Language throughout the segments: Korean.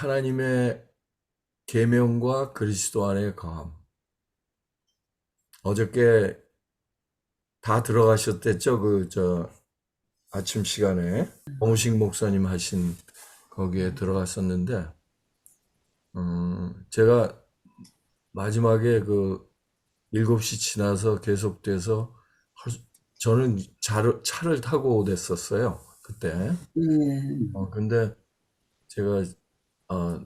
하나님의 계명과 그리스도 안의 거함. 어저께 다 들어가셨댔죠? 아침 시간에 엄우식 목사님 하신 거기에 들어갔었는데, 제가 마지막에 7시 지나서 계속돼서 저는 차를 타고 됐었어요. 그때. 근데 제가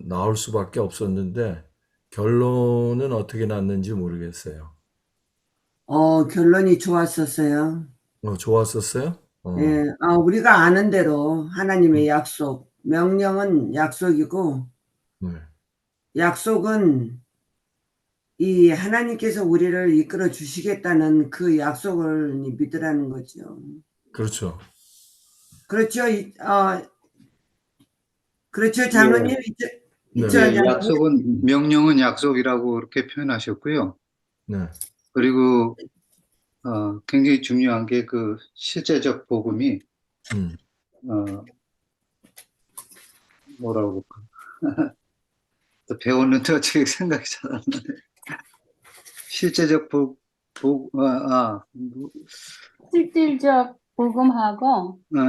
나올 수밖에 없었는데 결론은 어떻게 났는지 모르겠어요. 결론이 좋았었어요. 좋았었어요? 예, 우리가 아는 대로 하나님의 약속, 명령은 약속이고, 네. 약속은 이 하나님께서 우리를 이끌어 주시겠다는 그 약속을 믿으라는 거죠. 그렇죠. 그렇죠. 그렇죠. 예, 장로님, 네. 예, 장로님. 명령은 약속이라고 그렇게 표현하셨고요. 네. 그리고 굉장히 중요한 게 그 실제적 복음이 어, 뭐라고 볼까? 또 배웠는데 어떻게 생각이 잘 안 나네. 실제적 실질적 복음하고 예.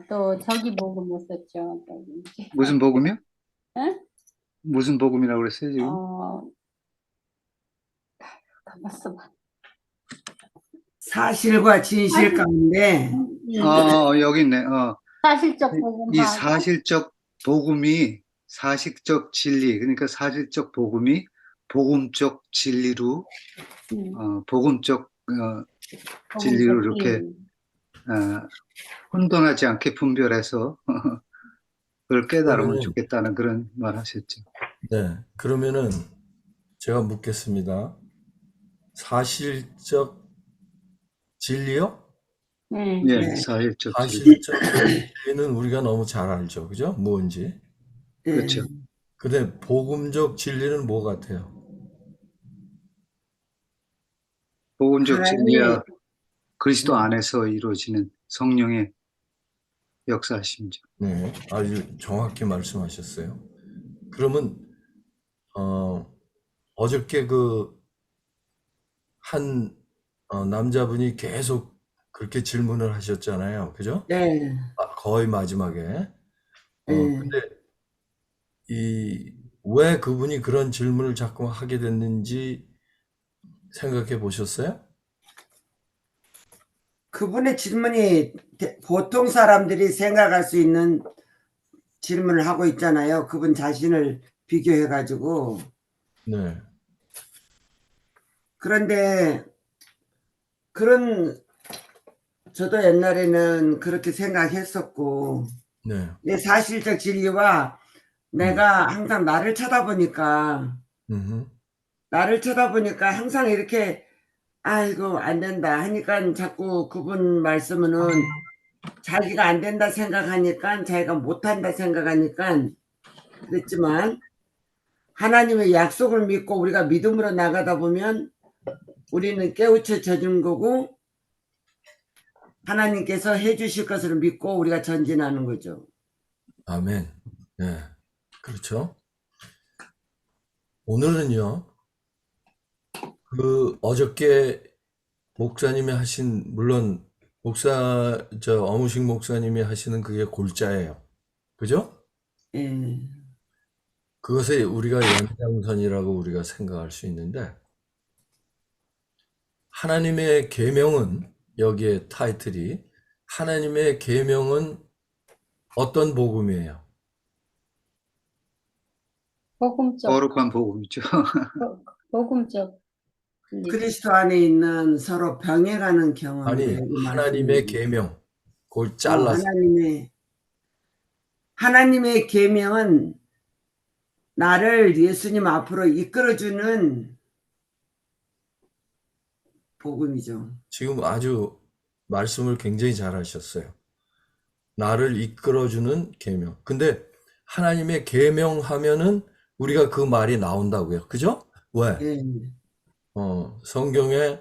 또 저기 복음 썼죠. 무슨 복음이요? 응? 무슨 복음이라고 그랬어요 지금? 가만있어 봐. 사실과 진실 가운데 여기 있네. 사실적 이 복음하고 사실적 복음이 사실적 진리, 그러니까 사실적 복음이 복음적 진리로 복음적 진리로 이렇게 혼돈하지 않게 분별해서 그걸 깨달으면 그러면은, 좋겠다는 그런 말 하셨죠. 네. 그러면은 제가 묻겠습니다. 사실적 진리요? 네. 예, 네. 사실적 진리. 사실적 진리는 우리가 너무 잘 알죠. 그죠? 뭔지. 그렇죠. 근데 복음적 진리는 뭐 같아요? 복음적 하나님의 진리야 그리스도 안에서 이루어지는 성령의 역사심죠. 네. 아주 정확히 말씀하셨어요. 그러면 어저께 한 남자분이 계속 그렇게 질문을 하셨잖아요. 그죠? 네. 거의 마지막에. 네. 근데 왜 그분이 그런 질문을 자꾸 하게 됐는지 생각해 보셨어요? 그분의 질문이 보통 사람들이 생각할 수 있는 질문을 하고 있잖아요. 그분 자신을 비교해가지고. 네. 그런데 저도 옛날에는 그렇게 생각했었고, 네. 내 사실적 진리와 내가 항상 나를 쳐다보니까 항상 이렇게 아이고 안 된다 하니까 자꾸 그분 말씀은 자기가 안 된다 생각하니까 자기가 못한다 생각하니까 그랬지만 하나님의 약속을 믿고 우리가 믿음으로 나가다 보면 우리는 깨우쳐져준 거고 하나님께서 해주실 것을 믿고 우리가 전진하는 거죠. 아멘. 네. 그렇죠. 오늘은요, 어저께 목사님이 물론 어무식 목사님이 하시는 그게 골자예요. 그죠? 예. 그것에 우리가 연장선이라고 우리가 생각할 수 있는데, 하나님의 계명은, 여기에 타이틀이, 하나님의 계명은 어떤 복음이에요? 복음적 거룩한 복음이죠. 복음적 그리스도 안에 있는 서로 병해가는 아니, 경험이에요. 이 하나님의 말씀이. 계명, 그걸 잘라서. 하나님의 계명은 나를 예수님 앞으로 이끌어주는 복음이죠. 지금 아주 말씀을 굉장히 잘 하셨어요. 나를 이끌어주는 계명. 근데 하나님의 계명하면은 우리가 그 말이 나온다고요. 그죠? 왜? 예. 성경에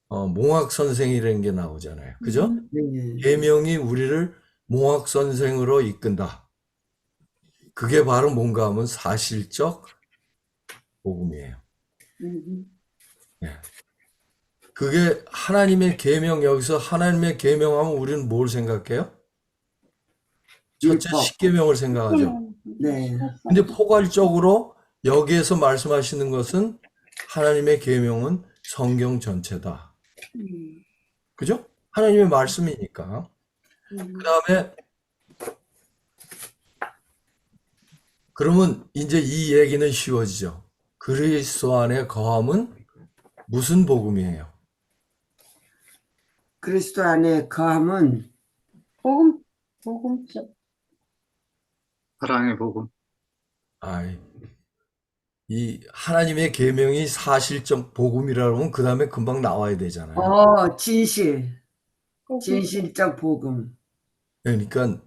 몽학 선생이라는 게 나오잖아요. 그죠? 예. 계명이 우리를 몽학 선생으로 이끈다. 그게 바로 뭔가 하면 사실적 복음이에요. 그게 하나님의 계명, 여기서 하나님의 계명하면 우리는 뭘 생각해요? 첫째 율법. 십계명을 생각하죠. 네. 근데 포괄적으로 여기에서 말씀하시는 것은 하나님의 계명은 성경 전체다. 그죠? 하나님의 말씀이니까. 그 다음에 그러면 이제 이 얘기는 쉬워지죠. 그리스도 안에 거함은 무슨 복음이에요? 그리스도 안에 거함은 복음적. 사랑의 복음. 아이, 이 하나님의 계명이 사실적 복음이라고 하면 그 다음에 금방 나와야 되잖아요. 진실. 복음적. 진실적 복음. 그러니까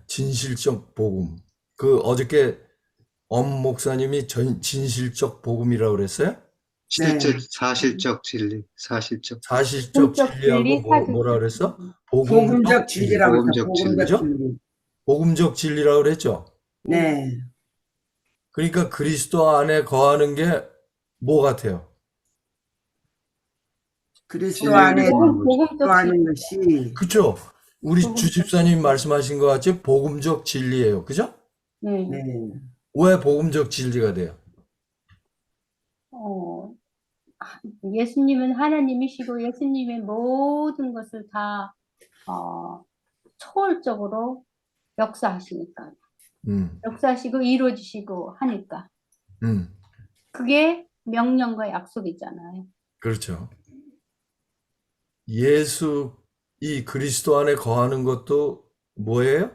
진실적 복음. 그 어저께 엄 목사님이 진실적 복음이라고 그랬어요? 실제 사실적 진리, 사실적 사실적 복음적 진리하고 진리, 뭐라 사실적 그랬어? 진리. 복음적 진리라고 했어. 복음적 진리. 복음적 그죠? 진리. 복음적 진리라고 그랬죠? 네. 그러니까 그리스도 안에 거하는 게 뭐 같아요? 그리스도 진리 안에 안에 거하는 거죠. 복음적 진리. 거하는 것이 그죠? 우리 복음적 주집사님 말씀하신 것 같이 복음적 진리예요. 그죠? 네. 네. 왜 복음적 진리가 돼요? 예수님은 하나님이시고 예수님의 모든 것을 다 초월적으로 역사하시니까. 음, 역사하시고 이루어지시고 하니까. 그게 명령과 약속이잖아요. 그렇죠. 예수, 이 그리스도 안에 거하는 것도 뭐예요?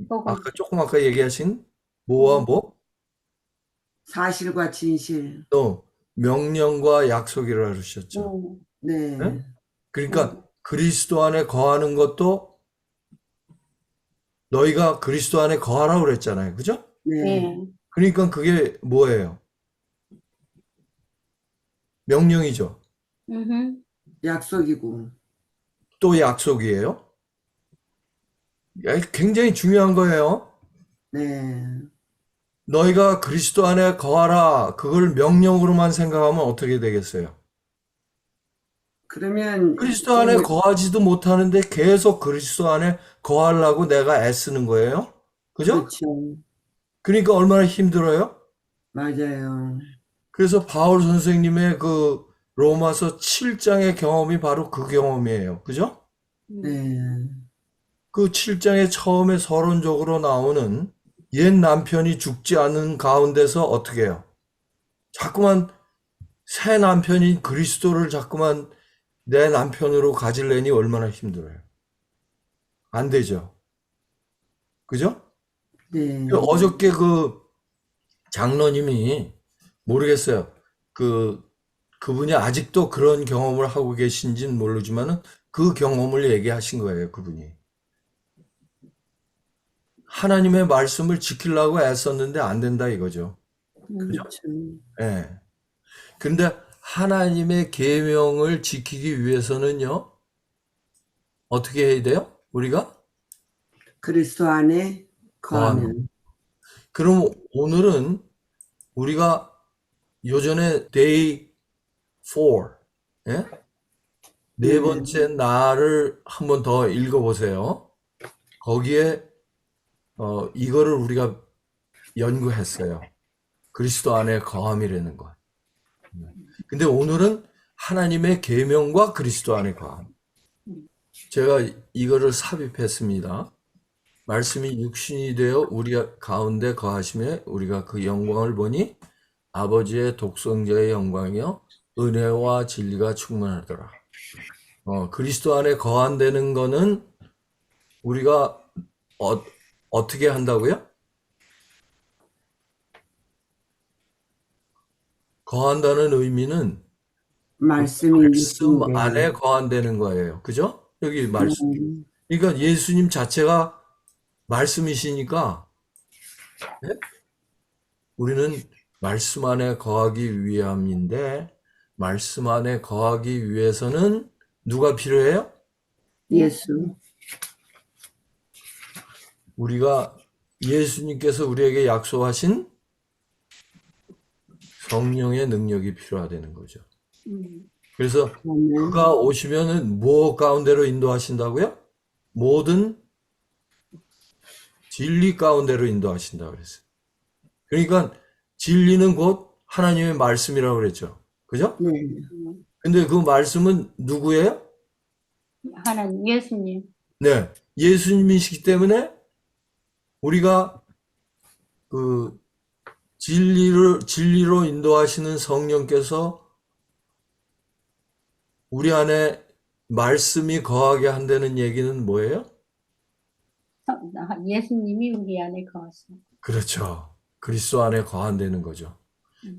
복음. 아까 얘기하신 뭐와 뭐? 사실과 진실. 또 명령과 약속이라 그러셨죠. 네. 네? 그러니까 그리스도 안에 거하는 것도 너희가 그리스도 안에 거하라고 그랬잖아요. 그죠? 네. 네. 그러니까 그게 뭐예요? 명령이죠. 약속이고. 또 약속이에요. 굉장히 중요한 거예요. 네. 너희가 그리스도 안에 거하라. 그걸 명령으로만 생각하면 어떻게 되겠어요? 그러면 그리스도 안에 거하지도 못하는데 계속 그리스도 안에 거하려고 내가 애쓰는 거예요. 그죠? 그렇죠. 그러니까 얼마나 힘들어요? 맞아요. 그래서 바울 선생님의 그 로마서 7장의 경험이 바로 그 경험이에요. 그죠? 네. 그 7장의 처음에 서론적으로 나오는 옛 남편이 죽지 않은 가운데서 어떻게 해요? 자꾸만 새 남편인 그리스도를 자꾸만 내 남편으로 가지려니 얼마나 힘들어요. 안 되죠. 그죠? 네. 어저께 그 장로님이 모르겠어요. 그분이 아직도 그런 경험을 하고 계신지는 모르지만은 그 경험을 얘기하신 거예요, 그분이. 하나님의 말씀을 지키려고 애썼는데 안 된다 이거죠. 그렇죠. 예. 근데 하나님의 계명을 지키기 위해서는요, 어떻게 해야 돼요? 우리가? 그리스도 안에 거하면. 그럼 오늘은 우리가 요전에 day 4, 예? 네 번째 날을 한번 더 읽어보세요. 거기에 이거를 우리가 연구했어요. 그리스도 안에 거함이라는 것. 근데 오늘은 하나님의 계명과 그리스도 안에 거함. 제가 이거를 삽입했습니다. 말씀이 육신이 되어 우리 가운데 거하심에 우리가 그 영광을 보니 아버지의 독생자의 영광이요 은혜와 진리가 충만하더라. 그리스도 안에 거한다는 거는 우리가 어떻게 한다고요? 거한다는 의미는 말씀이 말씀 있는데. 안에 거한다는 거예요. 그죠? 여기 말씀. 그러니까 예수님 자체가 말씀이시니까 네? 우리는 말씀 안에 거하기 위함인데 말씀 안에 거하기 위해서는 누가 필요해요? 예수. 우리가 예수님께서 우리에게 약속하신 성령의 능력이 필요하다는 거죠. 그래서 아멘. 그가 오시면은 뭐 가운데로 인도하신다고요? 모든 진리 가운데로 인도하신다고 그랬어요. 그러니까 진리는 곧 하나님의 말씀이라고 그랬죠. 그죠? 네. 근데 그 말씀은 누구예요? 하나님, 예수님. 네. 예수님이시기 때문에 우리가 그 진리로 인도하시는 성령께서 우리 안에 말씀이 거하게 한다는 얘기는 뭐예요? 예수님이 우리 안에 거하셔. 그렇죠. 그리스도 안에 거한다는 거죠.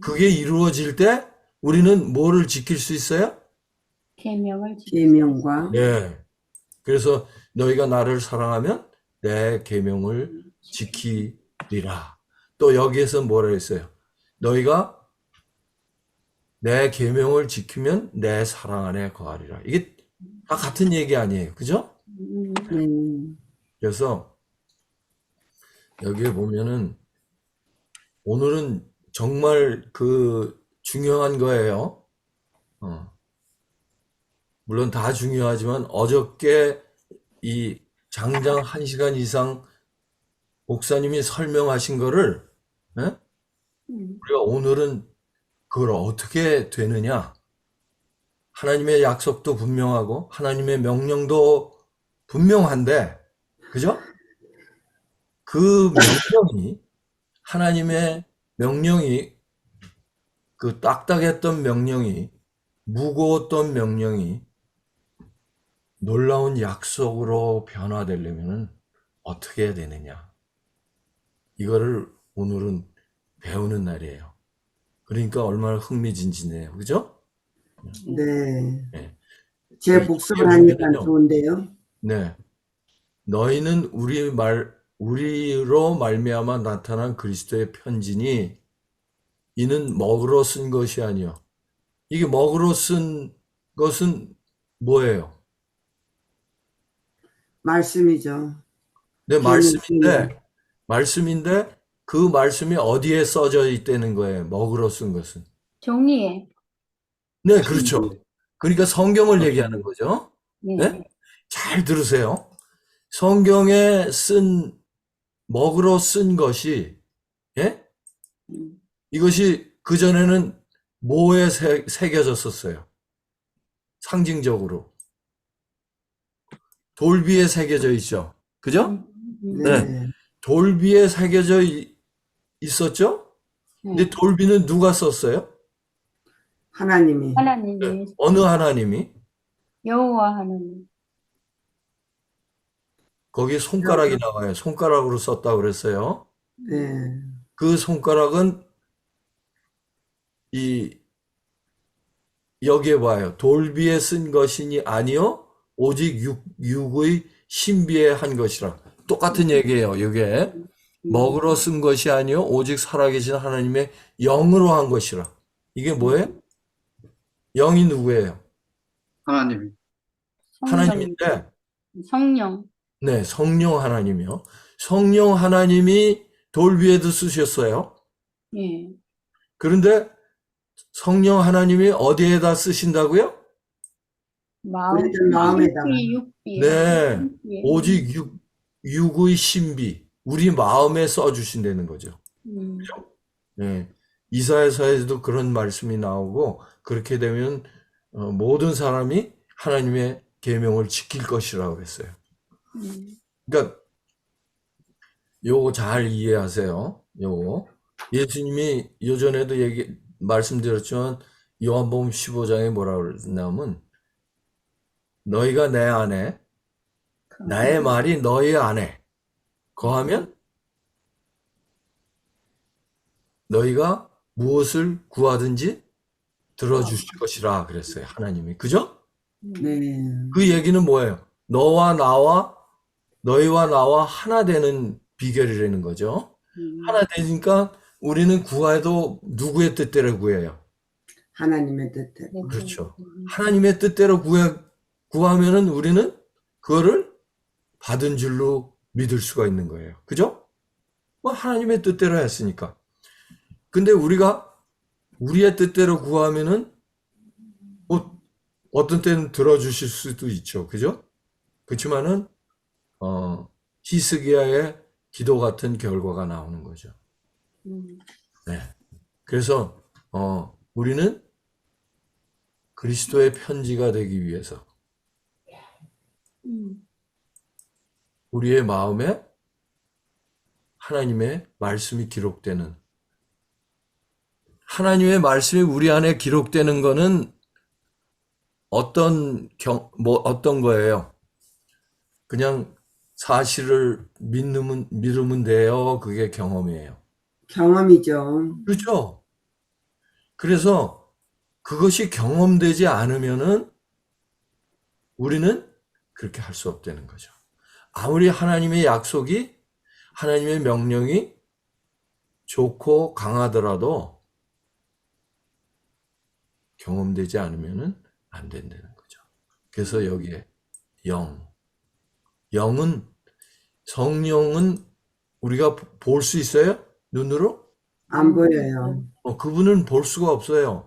그게 이루어질 때 우리는 뭐를 지킬 수 있어요? 계명을 지키. 계명과 네. 그래서 너희가 나를 사랑하면 내 계명을 지키리라. 또 여기에서 뭐라 했어요? 너희가 내 계명을 지키면 내 사랑 안에 거하리라. 이게 다 같은 얘기 아니에요. 그죠? 네. 그래서 여기에 보면은 오늘은 정말 그 중요한 거예요. 물론 다 중요하지만 어저께 이 장장 1시간 이상 목사님이 설명하신 거를 예? 우리가 오늘은 그걸 어떻게 되느냐? 하나님의 약속도 분명하고 하나님의 명령도 분명한데, 그죠? 그 명령이 하나님의 명령이 그 딱딱했던 명령이 무거웠던 명령이 놀라운 약속으로 변화되려면 어떻게 해야 되느냐? 이거를 오늘은 배우는 날이에요. 그러니까 얼마나 흥미진진해요. 그죠? 네. 네. 제 복습을 하니까 좋은데요. 네. 너희는 우리로 말미암아 나타난 그리스도의 편지니 이는 먹으로 쓴 것이 아니요. 이게 먹으로 쓴 것은 뭐예요? 말씀이죠. 네, 말씀인데 그 말씀이 어디에 써져 있다는 거예요? 먹으로 쓴 것은. 종이에. 네, 그렇죠. 그러니까 성경을 얘기하는 거죠. 네. 네? 잘 들으세요. 성경에 먹으로 쓴 것이, 예? 이것이 그전에는 뭐에 새겨졌었어요? 상징적으로. 돌비에 새겨져 있죠. 그죠? 네. 돌비에 새겨져 있었죠? 근데 돌비는 누가 썼어요? 하나님이. 하나님이. 어느 하나님이? 여호와 하나님. 거기 손가락이 나와요. 손가락으로 썼다고 그랬어요. 네. 그 손가락은 여기에 봐요. 돌비에 쓴 것이니 아니요 오직 육의 신비에 한 것이라. 똑같은 얘기예요. 이게 먹으로 쓴 것이 아니요 오직 살아계신 하나님의 영으로 한 것이라. 이게 뭐예요? 영이 누구예요? 하나님이. 하나님인데, 성령. 네, 성령 하나님이요. 성령 하나님이 돌비에도 쓰셨어요. 예. 그런데 성령 하나님이 어디에다 쓰신다고요? 우리들 마음에다가. 육비. 네, 육비. 오직 육의 신비, 우리 마음에 써주신다는 거죠. 네, 이사야서에도 그런 말씀이 나오고 그렇게 되면 모든 사람이 하나님의 계명을 지킬 것이라고 그랬어요. 그러니까 요거 잘 이해하세요. 요거 예수님이 요전에도 말씀드렸지만 요한복음 15장에 뭐라고 그러냐면 너희가 내 안에 나의 말이 너희 안에 거하면 너희가 무엇을 구하든지 들어주실 것이라 그랬어요. 하나님이. 그죠? 네. 그 얘기는 뭐예요? 너희와 나와 하나 되는 비결이라는 거죠. 하나 되니까 우리는 구해도 누구의 뜻대로 구해요? 하나님의 뜻대로. 그렇죠. 하나님의 뜻대로 구하면은 우리는 그거를 받은 줄로 믿을 수가 있는 거예요. 그죠? 뭐 하나님의 뜻대로 했으니까. 근데 우리가 우리의 뜻대로 구하면은 뭐 어떤 때는 들어주실 수도 있죠. 그죠? 그렇지만은 히스기야의 기도 같은 결과가 나오는 거죠. 네. 그래서 우리는 그리스도의 편지가 되기 위해서 우리의 마음에 하나님의 말씀이 기록되는, 하나님의 말씀이 우리 안에 기록되는 거는 어떤 거예요? 그냥 사실을 믿으면 돼요. 그게 경험이에요. 경험이죠. 그렇죠? 그래서 그것이 경험되지 않으면은 우리는 그렇게 할 수 없다는 거죠. 아무리 하나님의 약속이, 하나님의 명령이 좋고 강하더라도 경험되지 않으면은 안 된다는 거죠. 그래서 여기에 영은, 성령은 우리가 볼 수 있어요? 눈으로? 안 보여요. 그분은 볼 수가 없어요.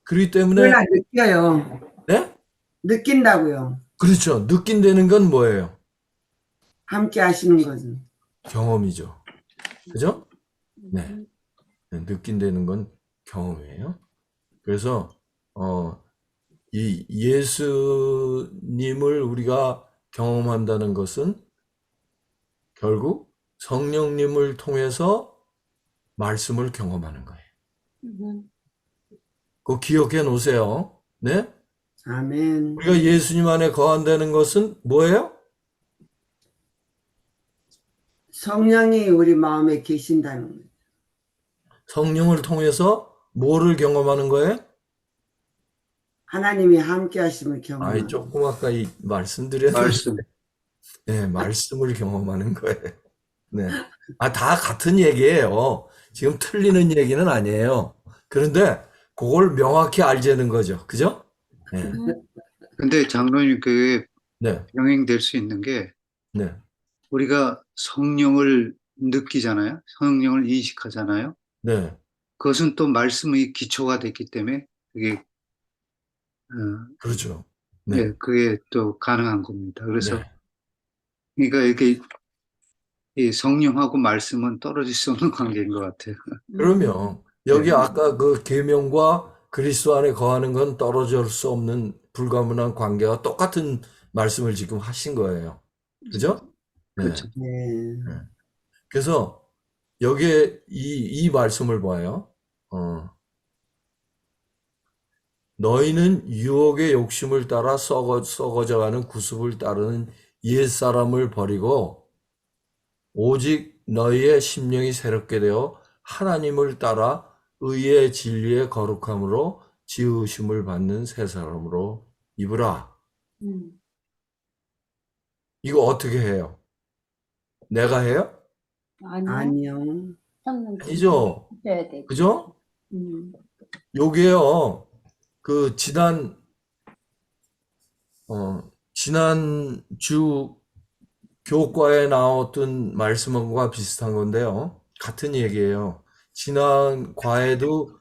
그렇기 때문에, 그러나 느껴요. 네? 느낀다고요. 그렇죠. 느낀다는 건 뭐예요? 함께 하시는 거죠. 경험이죠. 그죠? 네. 느낀다는 건 경험이에요. 그래서, 이 예수님을 우리가 경험한다는 것은 결국 성령님을 통해서 말씀을 경험하는 거예요. 그거 기억해 놓으세요. 네? 아멘. 우리가 예수님 안에 거한다는 것은 뭐예요? 성령이 우리 마음에 계신다는 거예요. 성령을 통해서 뭐를 경험하는 거예요? 하나님이 함께 하심을 경험하는 조금 아까 말씀드렸는데, 말씀. 네, 말씀을 경험하는 거예요. 네. 다 같은 얘기예요. 지금 틀리는 얘기는 아니에요. 그런데 그걸 명확히 알자는 거죠. 그죠? 네. 근데 장로님 그게 네. 병행될 수 있는 게 네. 우리가 성령을 느끼잖아요. 성령을 인식하잖아요. 네. 그것은 또 말씀의 기초가 됐기 때문에 그게 그렇죠. 네. 네, 그게 또 가능한 겁니다. 그래서 네. 그러니까 이게 이 성령하고 말씀은 떨어질 수 없는 관계인 것 같아요. 그러면 여기 네. 아까 그 계명과 그리스도 안에 거하는 건 떨어질 수 없는 불가분한 관계와 똑같은 말씀을 지금 하신 거예요. 그죠? 네. 그렇죠. 네. 그래서 여기에 이 말씀을 봐요. 너희는 유혹의 욕심을 따라 썩어져가는 구습을 따르는 옛사람을 버리고 오직 너희의 심령이 새롭게 되어 하나님을 따라 의의 진리의 거룩함으로 지으심을 받는 새 사람으로 입으라. 이거 어떻게 해요? 내가 해요? 아니요. 아니죠. 해야 돼. 그죠? 요게요. 그 지난주 교과에 나왔던 말씀과 비슷한 건데요. 같은 얘기예요. 지난 과에도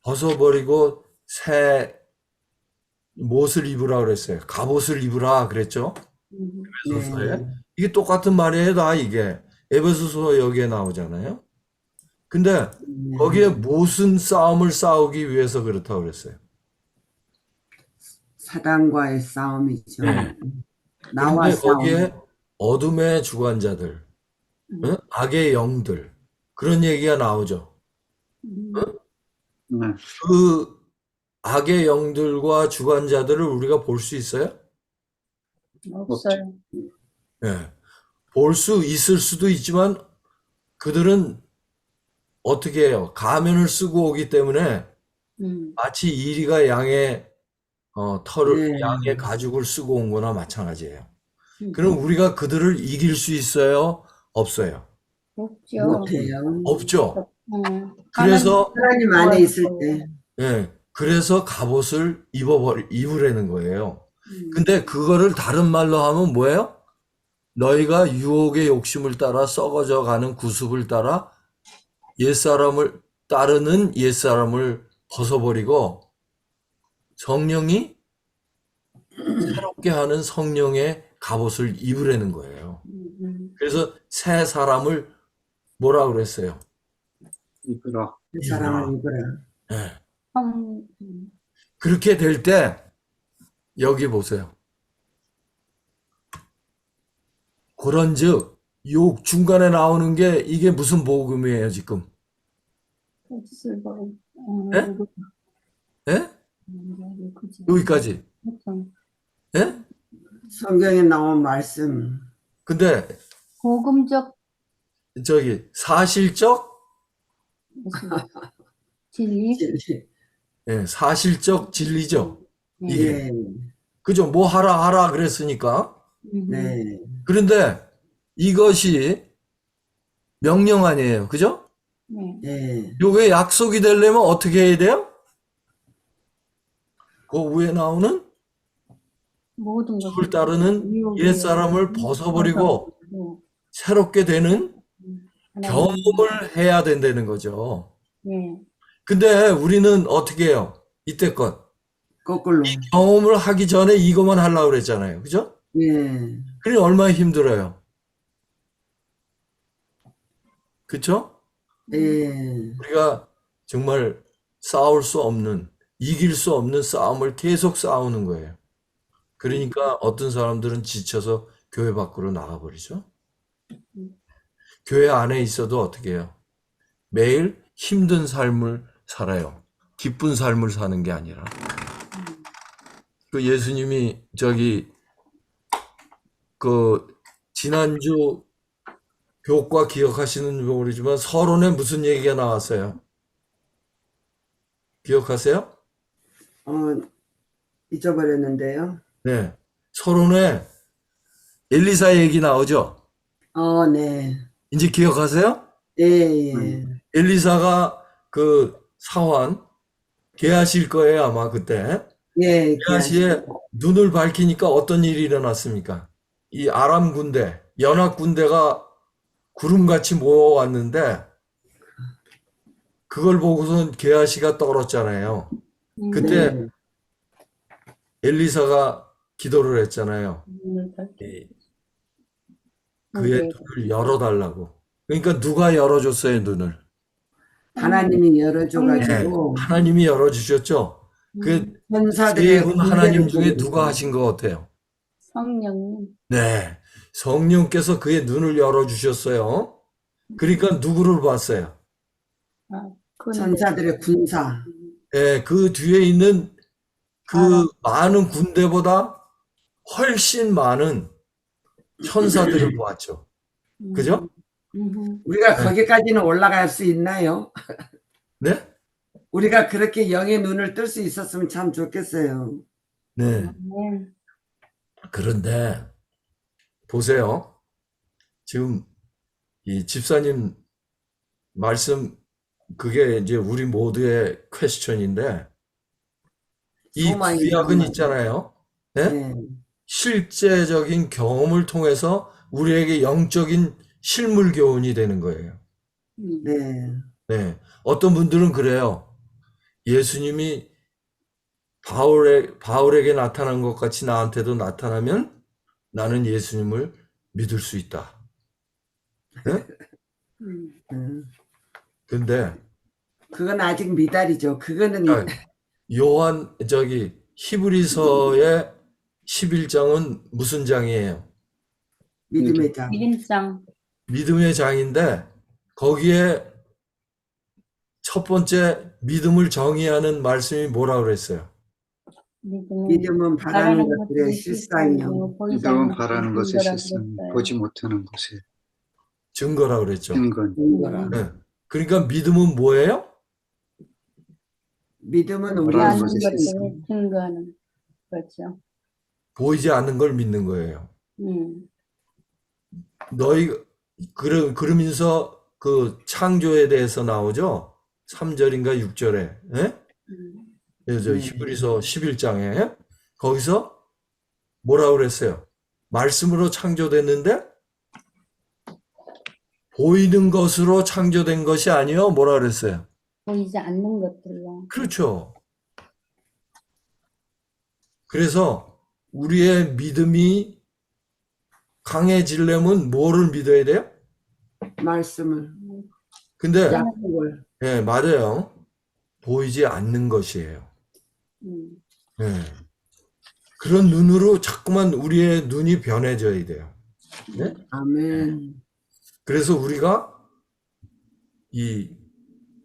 벗어버리고 새 못을 입으라 그랬어요. 갑옷을 입으라 그랬죠. 에베소서에. 이게 똑같은 말이에요. 다 이게. 에베소서 여기에 나오잖아요. 근데 거기에 무슨 싸움을 싸우기 위해서 그렇다고 그랬어요. 사단과의 싸움이죠. 네. 나와 그런데 싸움. 거기에 어둠의 주관자들, 악의 영들, 그런 얘기가 나오죠. 네. 그 악의 영들과 주관자들을 우리가 볼 수 있어요? 없어요. 네. 볼 수 있을 수도 있지만 그들은 어떻게 해요? 가면을 쓰고 오기 때문에 마치 이리가 양의 네. 양의 가죽을 쓰고 온 거나 마찬가지예요. 그럼 우리가 그들을 이길 수 있어요? 없어요? 없죠. 못해요. 없죠. 그래서 하나님 안에 있을 때. 예, 그래서 갑옷을 입으라는 거예요. 근데 그거를 다른 말로 하면 뭐예요? 너희가 유혹의 욕심을 따라 썩어져 가는 구습을 따라 옛사람을 따르는 옛사람을 벗어버리고 성령이 새롭게 하는 성령의 갑옷을 입으라는 거예요. 그래서 새 사람을 뭐라 그랬어요? 이끌어. 그 사람을 입으라. 예. 성, 그렇게 될 때 여기 보세요. 그런즉 욕 중간에 나오는 게 이게 무슨 복음이에요 지금? 예? 예? 여기까지. 예? 성경에 나온 말씀. 근데 복음적 저기 사실적 진리. 예, 사실적 진리죠. 이게 예, 그죠? 뭐 하라 그랬으니까. 네, 그런데 이것이 명령 아니에요. 그죠? 네. 예, 요게 약속이 되려면 어떻게 해야 돼요? 그 위에 나오는 모든 를 따르는 옛사람을 벗어버리고 새롭게 되는 경험을 해야 된다는 거죠. 네. 근데 우리는 어떻게 해요? 이때껏 거꾸로. 경험을 하기 전에 이것만 하려고 그랬잖아요. 그죠? 예, 그러니 얼마나 힘들어요. 그쵸? 예, 우리가 정말 싸울 수 없는, 이길 수 없는 싸움을 계속 싸우는 거예요. 그러니까 어떤 사람들은 지쳐서 교회 밖으로 나가버리죠. 교회 안에 있어도 어떻게 해요? 매일 힘든 삶을 살아요. 기쁜 삶을 사는 게 아니라. 그 예수님이 지난주 교과 기억하시는지 모르지만 서론에 무슨 얘기가 나왔어요? 기억하세요? 잊어버렸는데요. 네. 서론에 엘리사 얘기 나오죠? 네, 이제 기억하세요? 예, 예, 엘리사가 그 사환 게하시일 거예요, 아마 그때. 예, 게하시의 눈을 밝히니까 어떤 일이 일어났습니까? 이 아람 군대, 연합 군대가 구름같이 모여왔는데 그걸 보고선 게하시가 떨었잖아요. 그때 네, 엘리사가 기도를 했잖아요. 그의 눈을 열어달라고. 그러니까 누가 열어줬어요, 눈을? 하나님이 열어줘가지고 네, 하나님이 열어주셨죠. 그 천사들의 세군 하나님 군대를 중에 보고 누가 하신 것 같아요? 성령. 네, 성령께서 그의 눈을 열어주셨어요. 그러니까 누구를 봤어요? 천사들의 군사. 네, 그 뒤에 있는 그 많은 군대보다 훨씬 많은 천사들을 보았죠. 그죠? 우리가 거기까지는 올라갈 수 있나요? 네? 우리가 그렇게 영의 눈을 뜰 수 있었으면 참 좋겠어요. 네. 네. 그런데 보세요. 지금 이 집사님 말씀 그게 이제 우리 모두의 퀘스천인데 이 소망이 구약은 있구나. 있잖아요. 네? 네, 실제적인 경험을 통해서 우리에게 영적인 실물 교훈이 되는 거예요. 네, 네. 어떤 분들은 그래요. 예수님이 바울에게 나타난 것 같이 나한테도 나타나면 나는 예수님을 믿을 수 있다. 네? 근데 그건 아직 미달이죠. 그거는 요한 히브리서의 11장은 무슨 장이에요? 믿음의 장. 믿음장. 믿음의 장인데 거기에 첫 번째 믿음을 정의하는 말씀이 뭐라 그랬어요? 믿음은 바라는 것들의 실상이요. 믿음은 바라는 것의 실상, 보지 못하는 것의 증거라 그랬죠. 근건. 증거라. 네. 그러니까 믿음은 뭐예요? 믿음은 우리 바라는 하는 것의 것들을 실상. 증거하는. 그렇죠. 보이지 않는 걸 믿는 거예요. 음. 그러면서 그 창조에 대해서 나오죠. 3절인가 6절에. 예? 저 히브리서 11장에 거기서 뭐라고 그랬어요? 말씀으로 창조됐는데 보이는 것으로 창조된 것이 아니요. 뭐라 그랬어요? 보이지 않는 것들로. 그렇죠. 그래서 우리의 믿음이 강해지려면 뭐를 믿어야 돼요? 말씀을, 근데 약속을. 예, 맞아요. 보이지 않는 것이에요. 음. 예. 그런 눈으로 자꾸만 우리의 눈이 변해져야 돼요. 네? 아멘. 그래서 우리가 이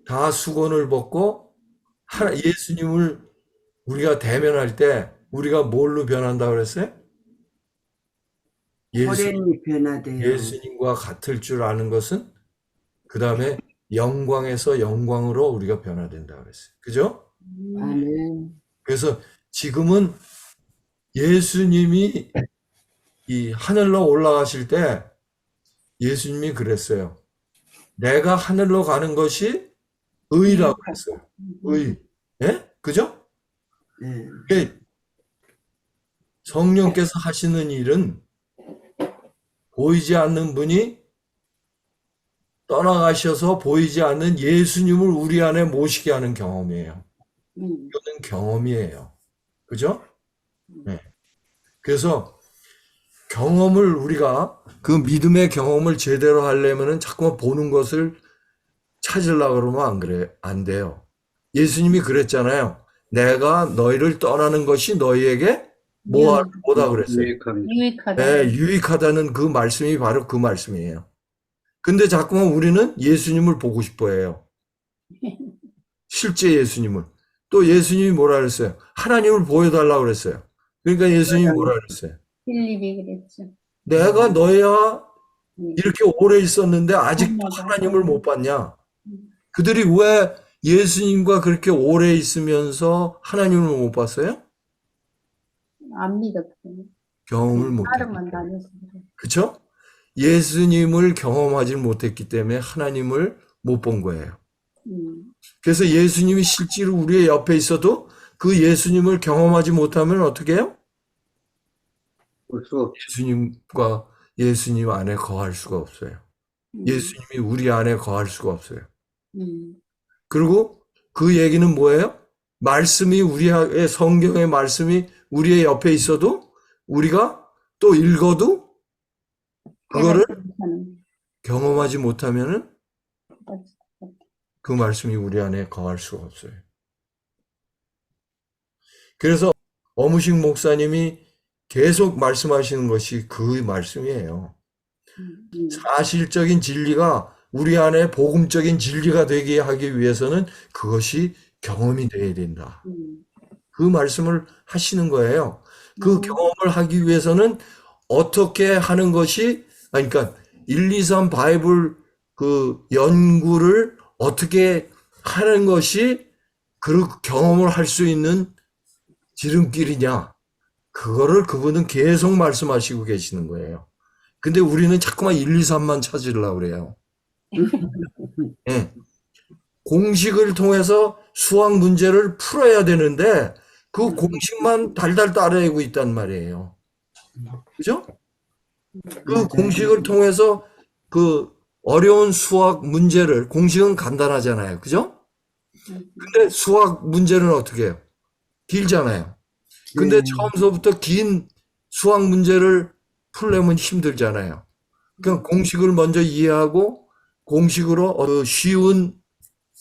다 수건을 벗고 예수님을 우리가 대면할 때 우리가 뭘로 변한다고 그랬어요? 호련히 변화돼요. 예수님과 같을 줄 아는 것은 그 다음에 영광에서 영광으로 우리가 변화된다고 그랬어요. 그죠? 아멘. 그래서 지금은 예수님이 이 하늘로 올라가실 때 예수님이 그랬어요. 내가 하늘로 가는 것이 의라고 했어요. 의. 예? 그죠? 네. 예. 성령께서 하시는 일은 보이지 않는 분이 떠나가셔서 보이지 않는 예수님을 우리 안에 모시게 하는 경험이에요. 이거는 경험이에요. 그죠? 네. 그래서 경험을 우리가 그 믿음의 경험을 제대로 하려면은 자꾸만 보는 것을 찾으려고 그러면 안 그래. 안 돼요. 예수님이 그랬잖아요. 내가 너희를 떠나는 것이 너희에게 뭐다 그랬어요. 유익합니다. 유익하다. 네, 유익하다는 그 말씀이 바로 그 말씀이에요. 근데 자꾸만 우리는 예수님을 보고 싶어 해요. 실제 예수님을. 또 예수님이 뭐라 그랬어요? 하나님을 보여달라고 그랬어요. 그러니까 예수님이 뭐라 그랬어요? 필립이 그랬죠. 내가 너희와 음. 이렇게 오래 있었는데 아직도 맞아. 하나님을 못 봤냐? 그들이 왜 예수님과 그렇게 오래 있으면서 하나님을 못 봤어요? 안 믿었어요. 경험을 못 했기 따르만 때문에. 다녔어요. 그쵸? 예수님을 경험하지 못했기 때문에 하나님을 못 본 거예요. 그래서 예수님이 실제로 우리의 옆에 있어도 그 예수님을 경험하지 못하면 어떻게 해요? 볼 수가 없죠. 예수님과 예수님 안에 거할 수가 없어요. 예수님이 우리 안에 거할 수가 없어요. 그리고 그 얘기는 뭐예요? 말씀이 우리의 성경의 말씀이 우리의 옆에 있어도 우리가 또 읽어도 그거를 경험하지 못하면은 그 말씀이 우리 안에 거할 수가 없어요. 그래서 어무식 목사님이 계속 말씀하시는 것이 그 말씀이에요. 사실적인 진리가 우리 안에 복음적인 진리가 되게 하기 위해서는 그것이 경험이 돼야 된다. 그 말씀을 하시는 거예요. 그 경험을 하기 위해서는 어떻게 하는 것이, 그러니까 1, 2, 3 바이블 그 연구를 어떻게 하는 것이 그 경험을 할 수 있는 지름길이냐. 그거를 그분은 계속 말씀하시고 계시는 거예요. 근데 우리는 자꾸만 1, 2, 3만 찾으려고 그래요. 네. 공식을 통해서 수학 문제를 풀어야 되는데 그 공식만 달달 따라하고 있단 말이에요. 그죠? 그 공식을 통해서 그 어려운 수학 문제를, 공식은 간단하잖아요. 그죠? 근데 수학 문제는 어떻게 해요? 길잖아요. 근데 처음서부터 긴 수학 문제를 풀려면 힘들잖아요. 그러니까 공식을 먼저 이해하고 공식으로 쉬운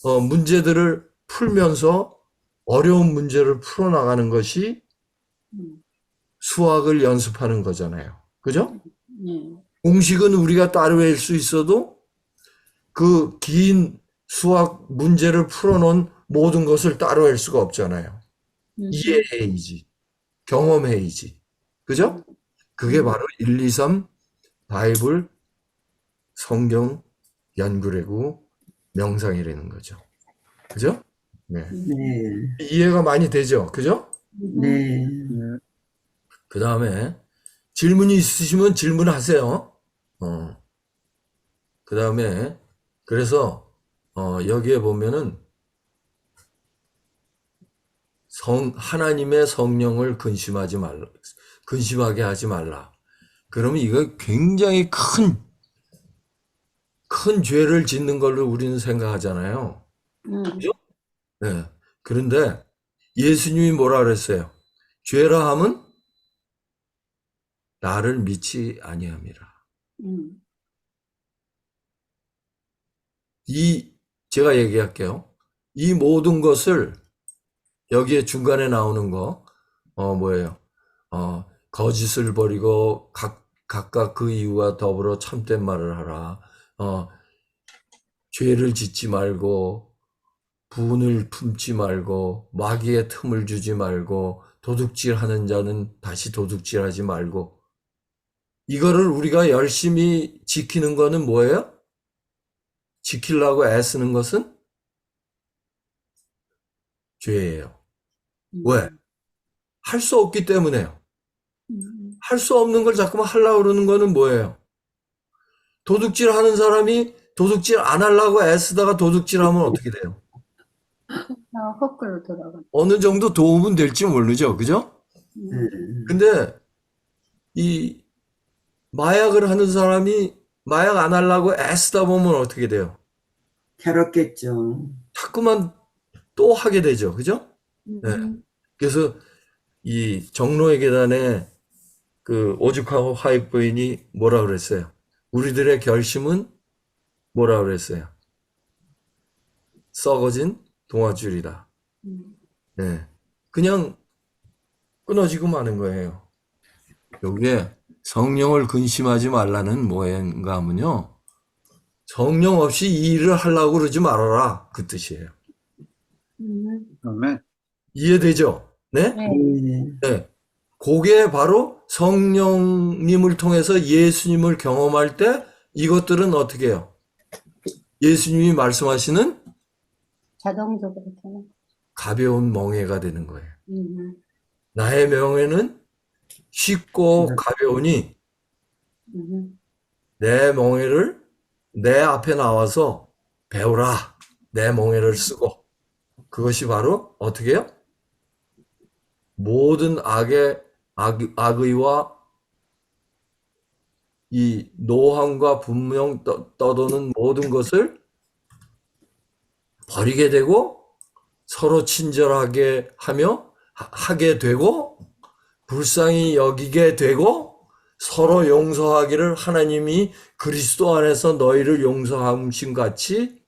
문제들을 풀면서 어려운 문제를 풀어나가는 것이 수학을 연습하는 거잖아요. 그죠? 공식은 우리가 따라할 수 있어도 그 긴 수학 문제를 풀어놓은 모든 것을 따라할 수가 없잖아요. 이해해야지. 경험해야지. 그죠? 그게 바로 1, 2, 3 바이블 성경 연구라고 명상이라는 거죠. 그죠? 네. 네. 이해가 많이 되죠? 그죠? 네. 그 다음에 질문이 있으시면 질문하세요. 그 다음에 그래서 여기에 보면은 하나님의 성령을 근심하지 말라. 근심하게 하지 말라. 그러면 이거 굉장히 큰 큰 죄를 짓는 걸로 우리는 생각하잖아요. 그죠? 네. 그런데 예수님이 뭐라 그랬어요? 죄라 함은 나를 믿지 아니함이라. 제가 얘기할게요. 이 모든 것을 여기에 중간에 나오는 거, 뭐예요? 거짓을 버리고 각각 그 이유와 더불어 참된 말을 하라. 죄를 짓지 말고, 분을 품지 말고, 마귀의 틈을 주지 말고, 도둑질 하는 자는 다시 도둑질 하지 말고. 이거를 우리가 열심히 지키는 거는 뭐예요? 지키려고 애쓰는 것은 죄예요. 왜? 할 수 없기 때문에요. 할 수 없는 걸 자꾸만 하려고 그러는 거는 뭐예요? 도둑질 하는 사람이 도둑질 안 하려고 애쓰다가 도둑질 하면 어떻게 돼요? 거꾸로 돌아가. 어느 정도 도움은 될지 모르죠. 그죠? 근데 이 마약을 하는 사람이 마약 안 하려고 애쓰다 보면 어떻게 돼요? 괴롭겠죠. 자꾸만 또 하게 되죠. 그죠? 네. 그래서 이 정로의 계단에 그 오죽하고 화익 부인이 뭐라 그랬어요? 우리들의 결심은 뭐라 그랬어요? 썩어진 동아줄이다. 네. 그냥 끊어지고 마는 거예요. 여기에 성령을 근심하지 말라는 뭐인가 하면요. 성령 없이 이 일을 하려고 그러지 말아라. 그 뜻이에요. 아멘. 이해되죠? 네? 네. 네. 그게 바로 성령님을 통해서 예수님을 경험할 때 이것들은 어떻게 해요? 예수님이 말씀하시는 자동적으로 되는. 가벼운 멍에가 되는 거예요. 나의 명예는 쉽고 가벼우니 내 멍에를 내 앞에 나와서 배우라. 내 멍에를 쓰고. 그것이 바로 어떻게 해요? 모든 악의와 이 노함과 분명 떠도는 모든 것을 버리게 되고 서로 친절하게 하게 되고 불쌍히 여기게 되고 서로 용서하기를 하나님이 그리스도 안에서 너희를 용서하신 같이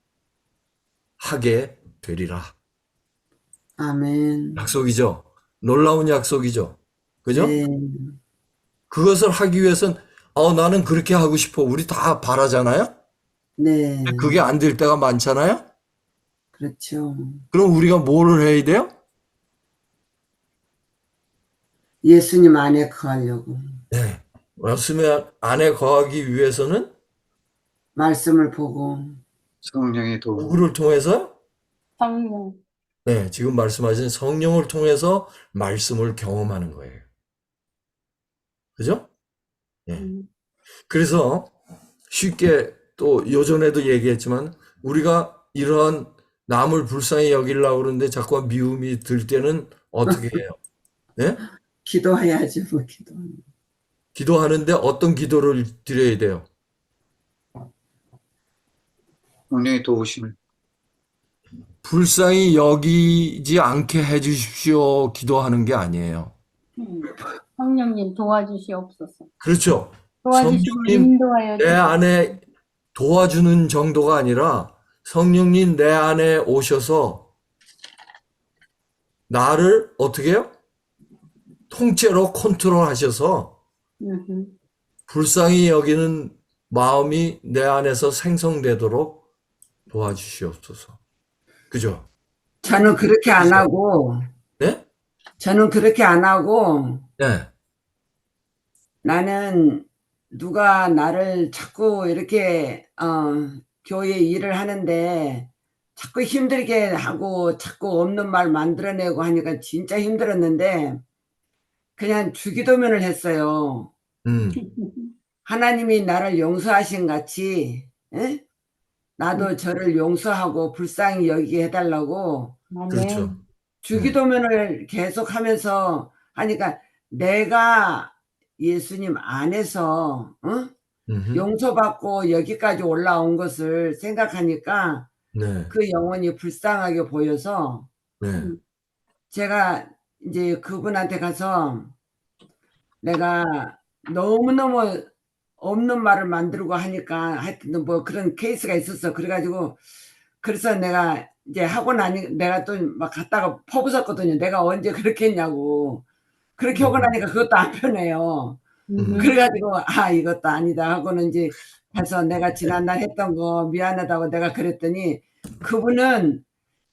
하게 되리라. 아멘. 약속이죠. 놀라운 약속이죠. 그죠? 네. 그것을 하기 위해선 나는 그렇게 하고 싶어. 우리 다 바라잖아요. 네. 그게 안 될 때가 많잖아요. 그렇죠. 그럼 우리가 뭐를 해야 돼요? 예수님 안에 거하려고. 네. 말씀 안에 거하기 위해서는 말씀을 보고. 성령의 도움. 누구를 통해서? 성령. 네, 지금 말씀하신 성령을 통해서 말씀을 경험하는 거예요. 그죠? 네. 그래서 쉽게 또 요전에도 얘기했지만 우리가 이러한 남을 불쌍히 여기려고 그러는데 자꾸 미움이 들 때는 어떻게 해요? 네? 기도해야죠. 뭐 기도하는데 어떤 기도를 드려야 돼요? 성령의 도우심을. 불쌍히 여기지 않게 해주십시오. 기도하는 게 아니에요. 성령님 도와주시옵소서. 그렇죠. 도와주시고 성령님 인도하여 내 안에 도와주는 정도가 아니라 성령님 내 안에 오셔서 나를 어떻게 해요? 통째로 컨트롤하셔서 불쌍히 여기는 마음이 내 안에서 생성되도록 도와주시옵소서. 그죠? 저는 그렇게 안 하고, 네? 저는 그렇게 안 하고, 네. 나는 누가 나를 자꾸 이렇게, 교회 일을 하는데 자꾸 힘들게 하고 자꾸 없는 말 만들어내고 하니까 진짜 힘들었는데 그냥 주기도면을 했어요. 하나님이 나를 용서하신 같이, 에? 나도 저를 용서하고 불쌍히 여기게 해달라고 그렇죠. 주기도면을 계속 하면서 하니까 내가 예수님 안에서 용서받고 여기까지 올라온 것을 생각하니까 네, 그 영혼이 불쌍하게 보여서 네, 제가 이제 그분한테 가서 내가 너무너무 없는 말을 만들고 하니까 하여튼 뭐 그런 케이스가 있었어. 그래가지고 그래서 내가 이제 하고 나니 내가 또 막 갔다가 퍼부었거든요. 내가 언제 그렇게 했냐고. 그렇게 하고 나니까 그것도 안 편해요. 그래가지고 아 이것도 아니다 하고는 이제 가서 내가 지난날 했던 거 미안하다고 내가 그랬더니 그분은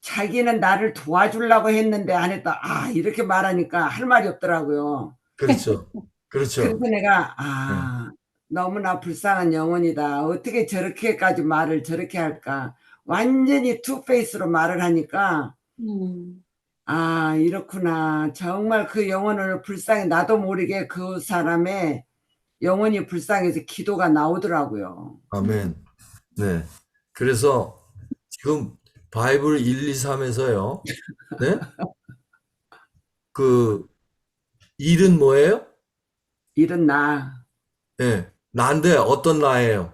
자기는 나를 도와주려고 했는데 안 했다. 아 이렇게 말하니까 할 말이 없더라고요. 그렇죠. 그렇죠. 그래서 내가 네. 너무나 불쌍한 영혼이다. 어떻게 저렇게까지 말을 저렇게 할까. 완전히 투페이스로 말을 하니까 아 이렇구나. 정말 그 영혼을 불쌍히 나도 모르게 그 사람의 영혼이 불쌍해서 기도가 나오더라고요. 아멘. 네. 그래서 지금 바이블 1, 2, 3에서요. 네? 그 일은 뭐예요? 이런 나 네. 나인데 어떤 나예요?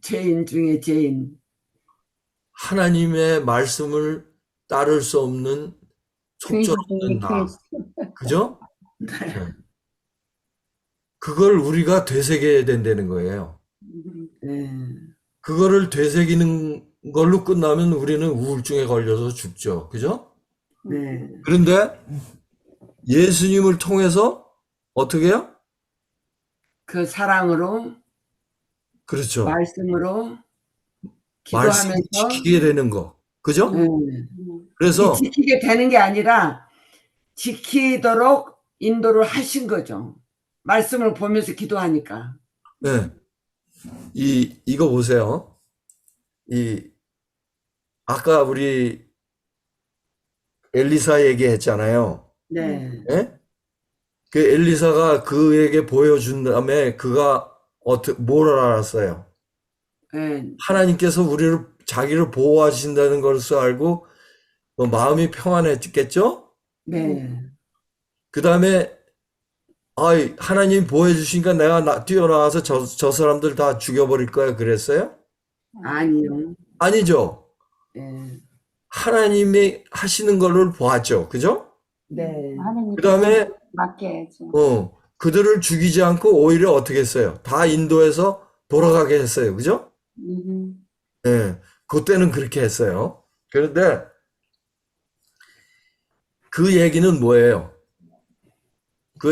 죄인 중에 죄인. 하나님의 말씀을 따를 수 없는 속절없는 나. 그죠? 네. 그걸 우리가 되새겨야 된다는 거예요. 네. 그거를 되새기는 걸로 끝나면 우리는 우울증에 걸려서 죽죠. 그죠? 네. 그런데 예수님을 통해서 어떻게 해요? 그 사랑으로 그렇죠. 말씀으로 말씀을 기도하면서 지키게 되는 거. 그죠? 네. 그래서 지키게 되는 게 아니라 지키도록 인도를 하신 거죠. 말씀을 보면서 기도하니까. 네. 이거 보세요. 아까 우리 엘리사 얘기했잖아요. 네. 예? 그 엘리사가 그에게 보여준 다음에 그가 뭘 알았어요? 네. 하나님께서 자기를 보호하신다는 것을 알고 마음이 평안했겠죠? 네. 그 다음에 하나님이 보호해 주시니까 내가 뛰어나와서 저 사람들 다 죽여버릴 거야 그랬어요? 아니요. 아니죠. 네. 하나님이 하시는 걸로 보았죠. 그죠? 네. 그 다음에 맡겨야죠. 그들을 죽이지 않고 오히려 어떻게 했어요? 다 인도해서 돌아가게 했어요. 그죠? 예, 그때는 그렇게 했어요. 그런데 그 얘기는 뭐예요? 그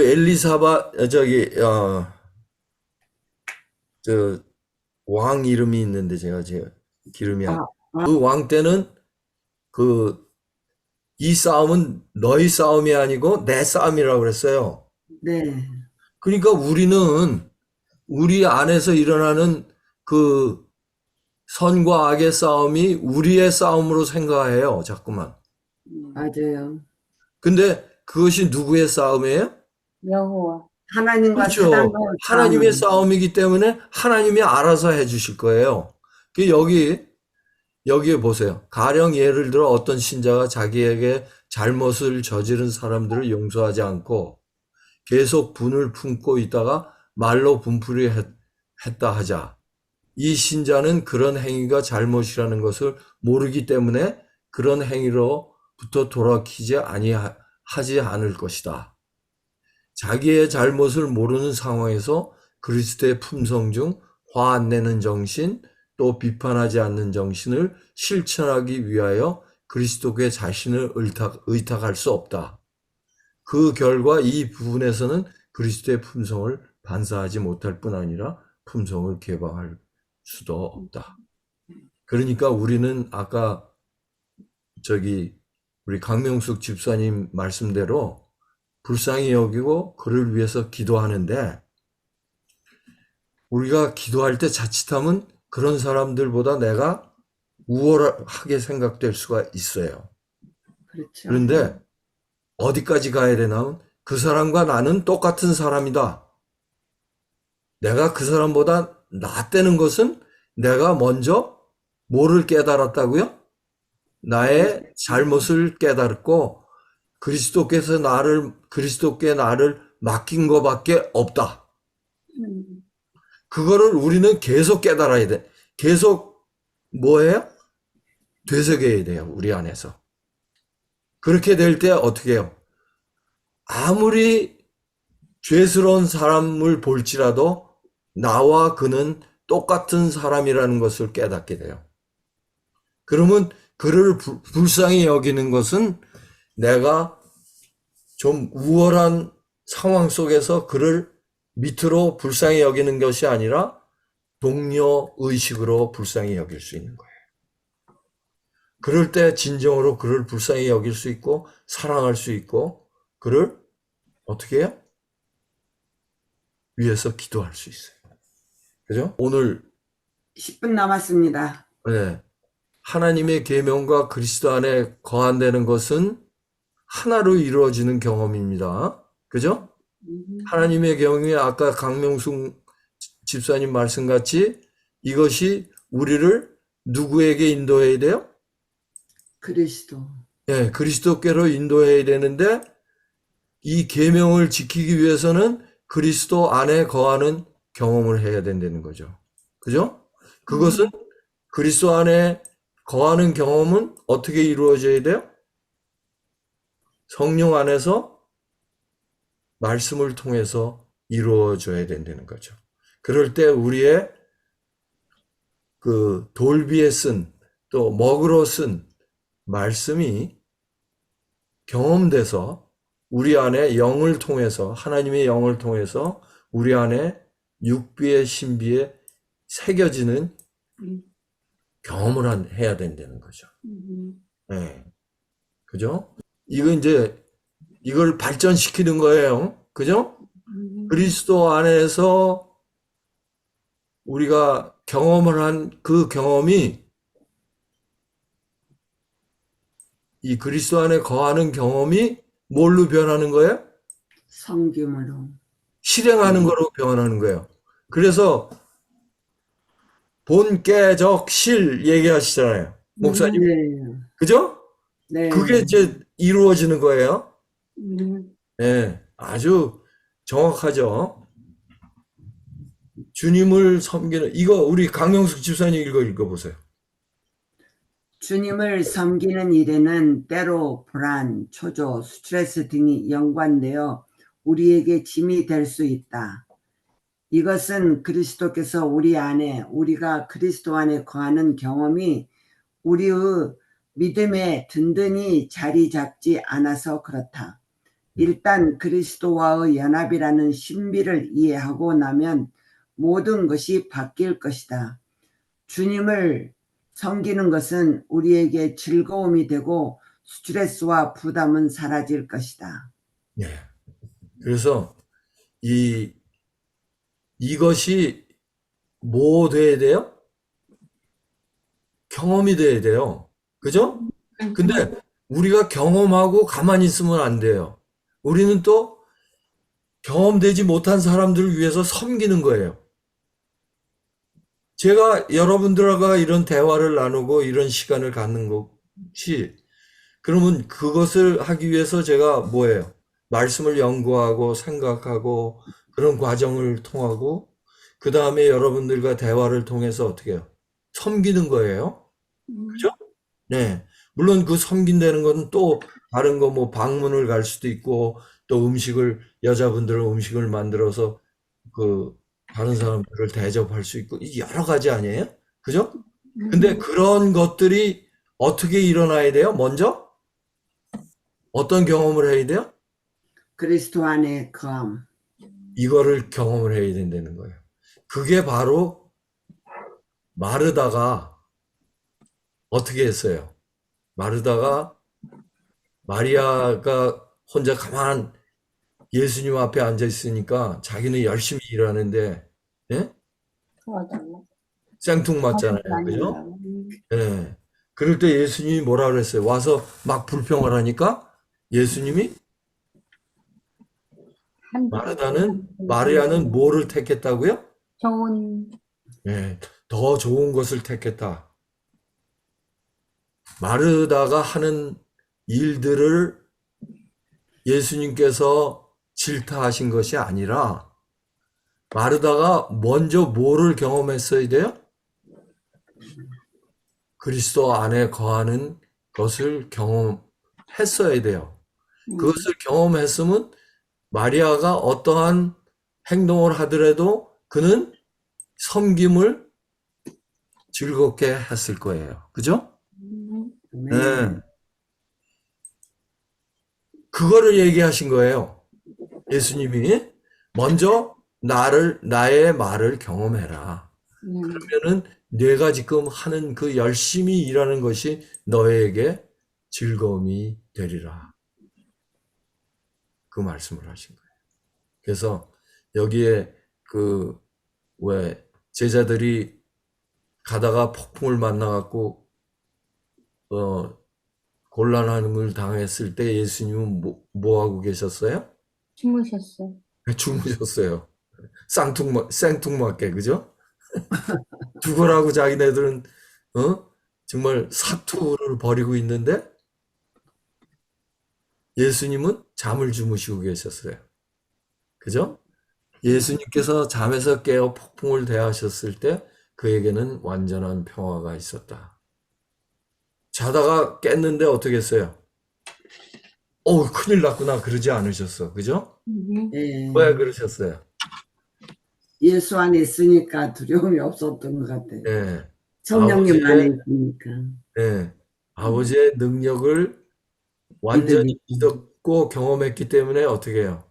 왕 이름이 있는데 제가 기름이 그 왕 때는 이 싸움은 너희 싸움이 아니고 내 싸움이라고 그랬어요. 네. 그러니까 우리는 우리 안에서 일어나는 그 선과 악의 싸움이 우리의 싸움으로 생각해요. 자꾸만. 맞아요. 근데 그것이 누구의 싸움이에요? 여호와. 하나님과 그렇죠. 사람과 하나님의 싸움이기 때문에 하나님이 알아서 해주실 거예요. 여기에 보세요. 가령 예를 들어 어떤 신자가 자기에게 잘못을 저지른 사람들을 용서하지 않고 계속 분을 품고 있다가 말로 분풀이 했다 하자. 이 신자는 그런 행위가 잘못이라는 것을 모르기 때문에 그런 행위로부터 돌아키지 하지 않을 것이다. 자기의 잘못을 모르는 상황에서 그리스도의 품성 중 화 안 내는 정신, 또 비판하지 않는 정신을 실천하기 위하여 그리스도께 자신을 의탁할 수 없다. 그 결과 이 부분에서는 그리스도의 품성을 반사하지 못할 뿐 아니라 품성을 개방할 수도 없다. 그러니까 우리는 아까 우리 강명숙 집사님 말씀대로 불쌍히 여기고 그를 위해서 기도하는데 우리가 기도할 때 자칫하면 그런 사람들보다 내가 우월하게 생각될 수가 있어요. 그렇죠. 그런데 어디까지 가야 되나? 그 사람과 나는 똑같은 사람이다. 내가 그 사람보다 낫다는 것은 내가 먼저 뭐를 깨달았다고요? 나의 잘못을 깨달았고 그리스도께 나를 맡긴 것밖에 없다. 그거를 우리는 계속 깨달아야 돼. 계속 뭐예요? 되새겨야 돼요. 우리 안에서. 그렇게 될 때 어떻게 해요? 아무리 죄스러운 사람을 볼지라도 나와 그는 똑같은 사람이라는 것을 깨닫게 돼요. 그러면 그를 불쌍히 여기는 것은 내가 좀 우월한 상황 속에서 그를 밑으로 불쌍히 여기는 것이 아니라 동료 의식으로 불쌍히 여길 수 있는 거예요. 그럴 때 진정으로 그를 불쌍히 여길 수 있고 사랑할 수 있고 그를 어떻게 해요? 위해서 기도할 수 있어요. 그죠? 오늘 10분 남았습니다. 네, 하나님의 계명과 그리스도 안에 거한다는 것은 하나로 이루어지는 경험입니다. 그죠? 하나님의 계명이 아까 강명숙 집사님 말씀같이 이것이 우리를 누구에게 인도해야 돼요? 그리스도. 예, 그리스도께로 인도해야 되는데 이 계명을 지키기 위해서는 그리스도 안에 거하는 경험을 해야 된다는 거죠. 그죠? 그것은 그리스도 안에 거하는 경험은 어떻게 이루어져야 돼요? 성령 안에서 말씀을 통해서 이루어져야 된다는 거죠. 그럴 때 우리의 그 돌비에 쓴 또 먹으로 쓴 말씀이 경험돼서 우리 안에 영을 통해서 하나님의 영을 통해서 우리 안에 육비의 신비에 새겨지는 경험을 해야 된다는 거죠. 네. 그죠? 이걸 발전시키는 거예요. 그죠? 그리스도 안에서 우리가 경험을 한 그 경험이 이 그리스도 안에 거하는 경험이 뭘로 변하는 거예요? 성김으로. 실행하는 거로 변하는 거예요. 그래서 본계적 실 얘기하시잖아요. 목사님. 네. 그죠? 네. 그게 이제 이루어지는 거예요. 네, 아주 정확하죠. 주님을 섬기는 이거 우리 강영숙 집사님 읽어보세요. 주님을 섬기는 일에는 때로 불안, 초조, 스트레스 등이 연관되어 우리에게 짐이 될 수 있다. 이것은 그리스도께서 우리 안에, 우리가 그리스도 안에 거하는 경험이 우리의 믿음에 든든히 자리 잡지 않아서 그렇다. 일단 그리스도와의 연합이라는 신비를 이해하고 나면 모든 것이 바뀔 것이다. 주님을 섬기는 것은 우리에게 즐거움이 되고 스트레스와 부담은 사라질 것이다. 네. 그래서 이것이 뭐 돼야 돼요? 경험이 돼야 돼요. 그죠? 근데 우리가 경험하고 가만히 있으면 안 돼요. 우리는 또 경험되지 못한 사람들을 위해서 섬기는 거예요. 제가 여러분들과 이런 대화를 나누고 이런 시간을 갖는 것이 그러면 그것을 하기 위해서 제가 뭐예요? 말씀을 연구하고 생각하고 그런 과정을 통하고 그 다음에 여러분들과 대화를 통해서 어떻게 해요? 섬기는 거예요. 그죠? 네. 물론 그 섬긴다는 건 또 다른 거 뭐 방문을 갈 수도 있고 또 여자분들은 음식을 만들어서 그 다른 사람들을 대접할 수 있고 여러 가지 아니에요? 그죠? 근데 그런 것들이 어떻게 일어나야 돼요? 먼저 어떤 경험을 해야 돼요? 그리스도 안에 거함. 이거를 경험을 해야 된다는 거예요. 그게 바로 마르다가 어떻게 했어요? 마르다가 마리아가 혼자 가만 예수님 앞에 앉아 있으니까 자기는 열심히 일하는데 예? 생뚱맞잖아요. 그죠? 예. 그럴 때 예수님이 뭐라 그랬어요? 와서 막 불평을 하니까 예수님이 마리아는 뭐를 택했다고요? 좋은 예, 더 좋은 것을 택했다. 마르다가 하는 일들을 예수님께서 질타하신 것이 아니라 마르다가 먼저 뭐를 경험했어야 돼요? 그리스도 안에 거하는 것을 경험했어야 돼요. 그것을 경험했으면 마리아가 어떠한 행동을 하더라도 그는 섬김을 즐겁게 했을 거예요. 그죠? 네. 네. 그거를 얘기하신 거예요. 예수님이 먼저 나의 말을 경험해라. 그러면은 내가 지금 하는 그 열심히 일하는 것이 너에게 즐거움이 되리라. 그 말씀을 하신 거예요. 그래서 여기에 왜 제자들이 가다가 폭풍을 만나갖고 곤란함을 당했을 때 예수님은 뭐 하고 계셨어요? 주무셨어요. 주무셨어요. 생뚱맞게, 그죠? 죽으라고 자기네들은, 정말 사투를 벌이고 있는데, 예수님은 잠을 주무시고 계셨어요. 그죠? 예수님께서 잠에서 깨어 폭풍을 대하셨을 때, 그에게는 완전한 평화가 있었다. 자다가 깼는데 어떻게 했어요? 큰일 났구나. 그러지 않으셨어. 그죠? 예. 왜 그러셨어요? 예수 안에 있으니까 두려움이 없었던 것 같아요. 예. 성령님 안에 있으니까. 예. 아버지의 능력을 완전히 믿었고 경험했기 때문에 어떻게 해요?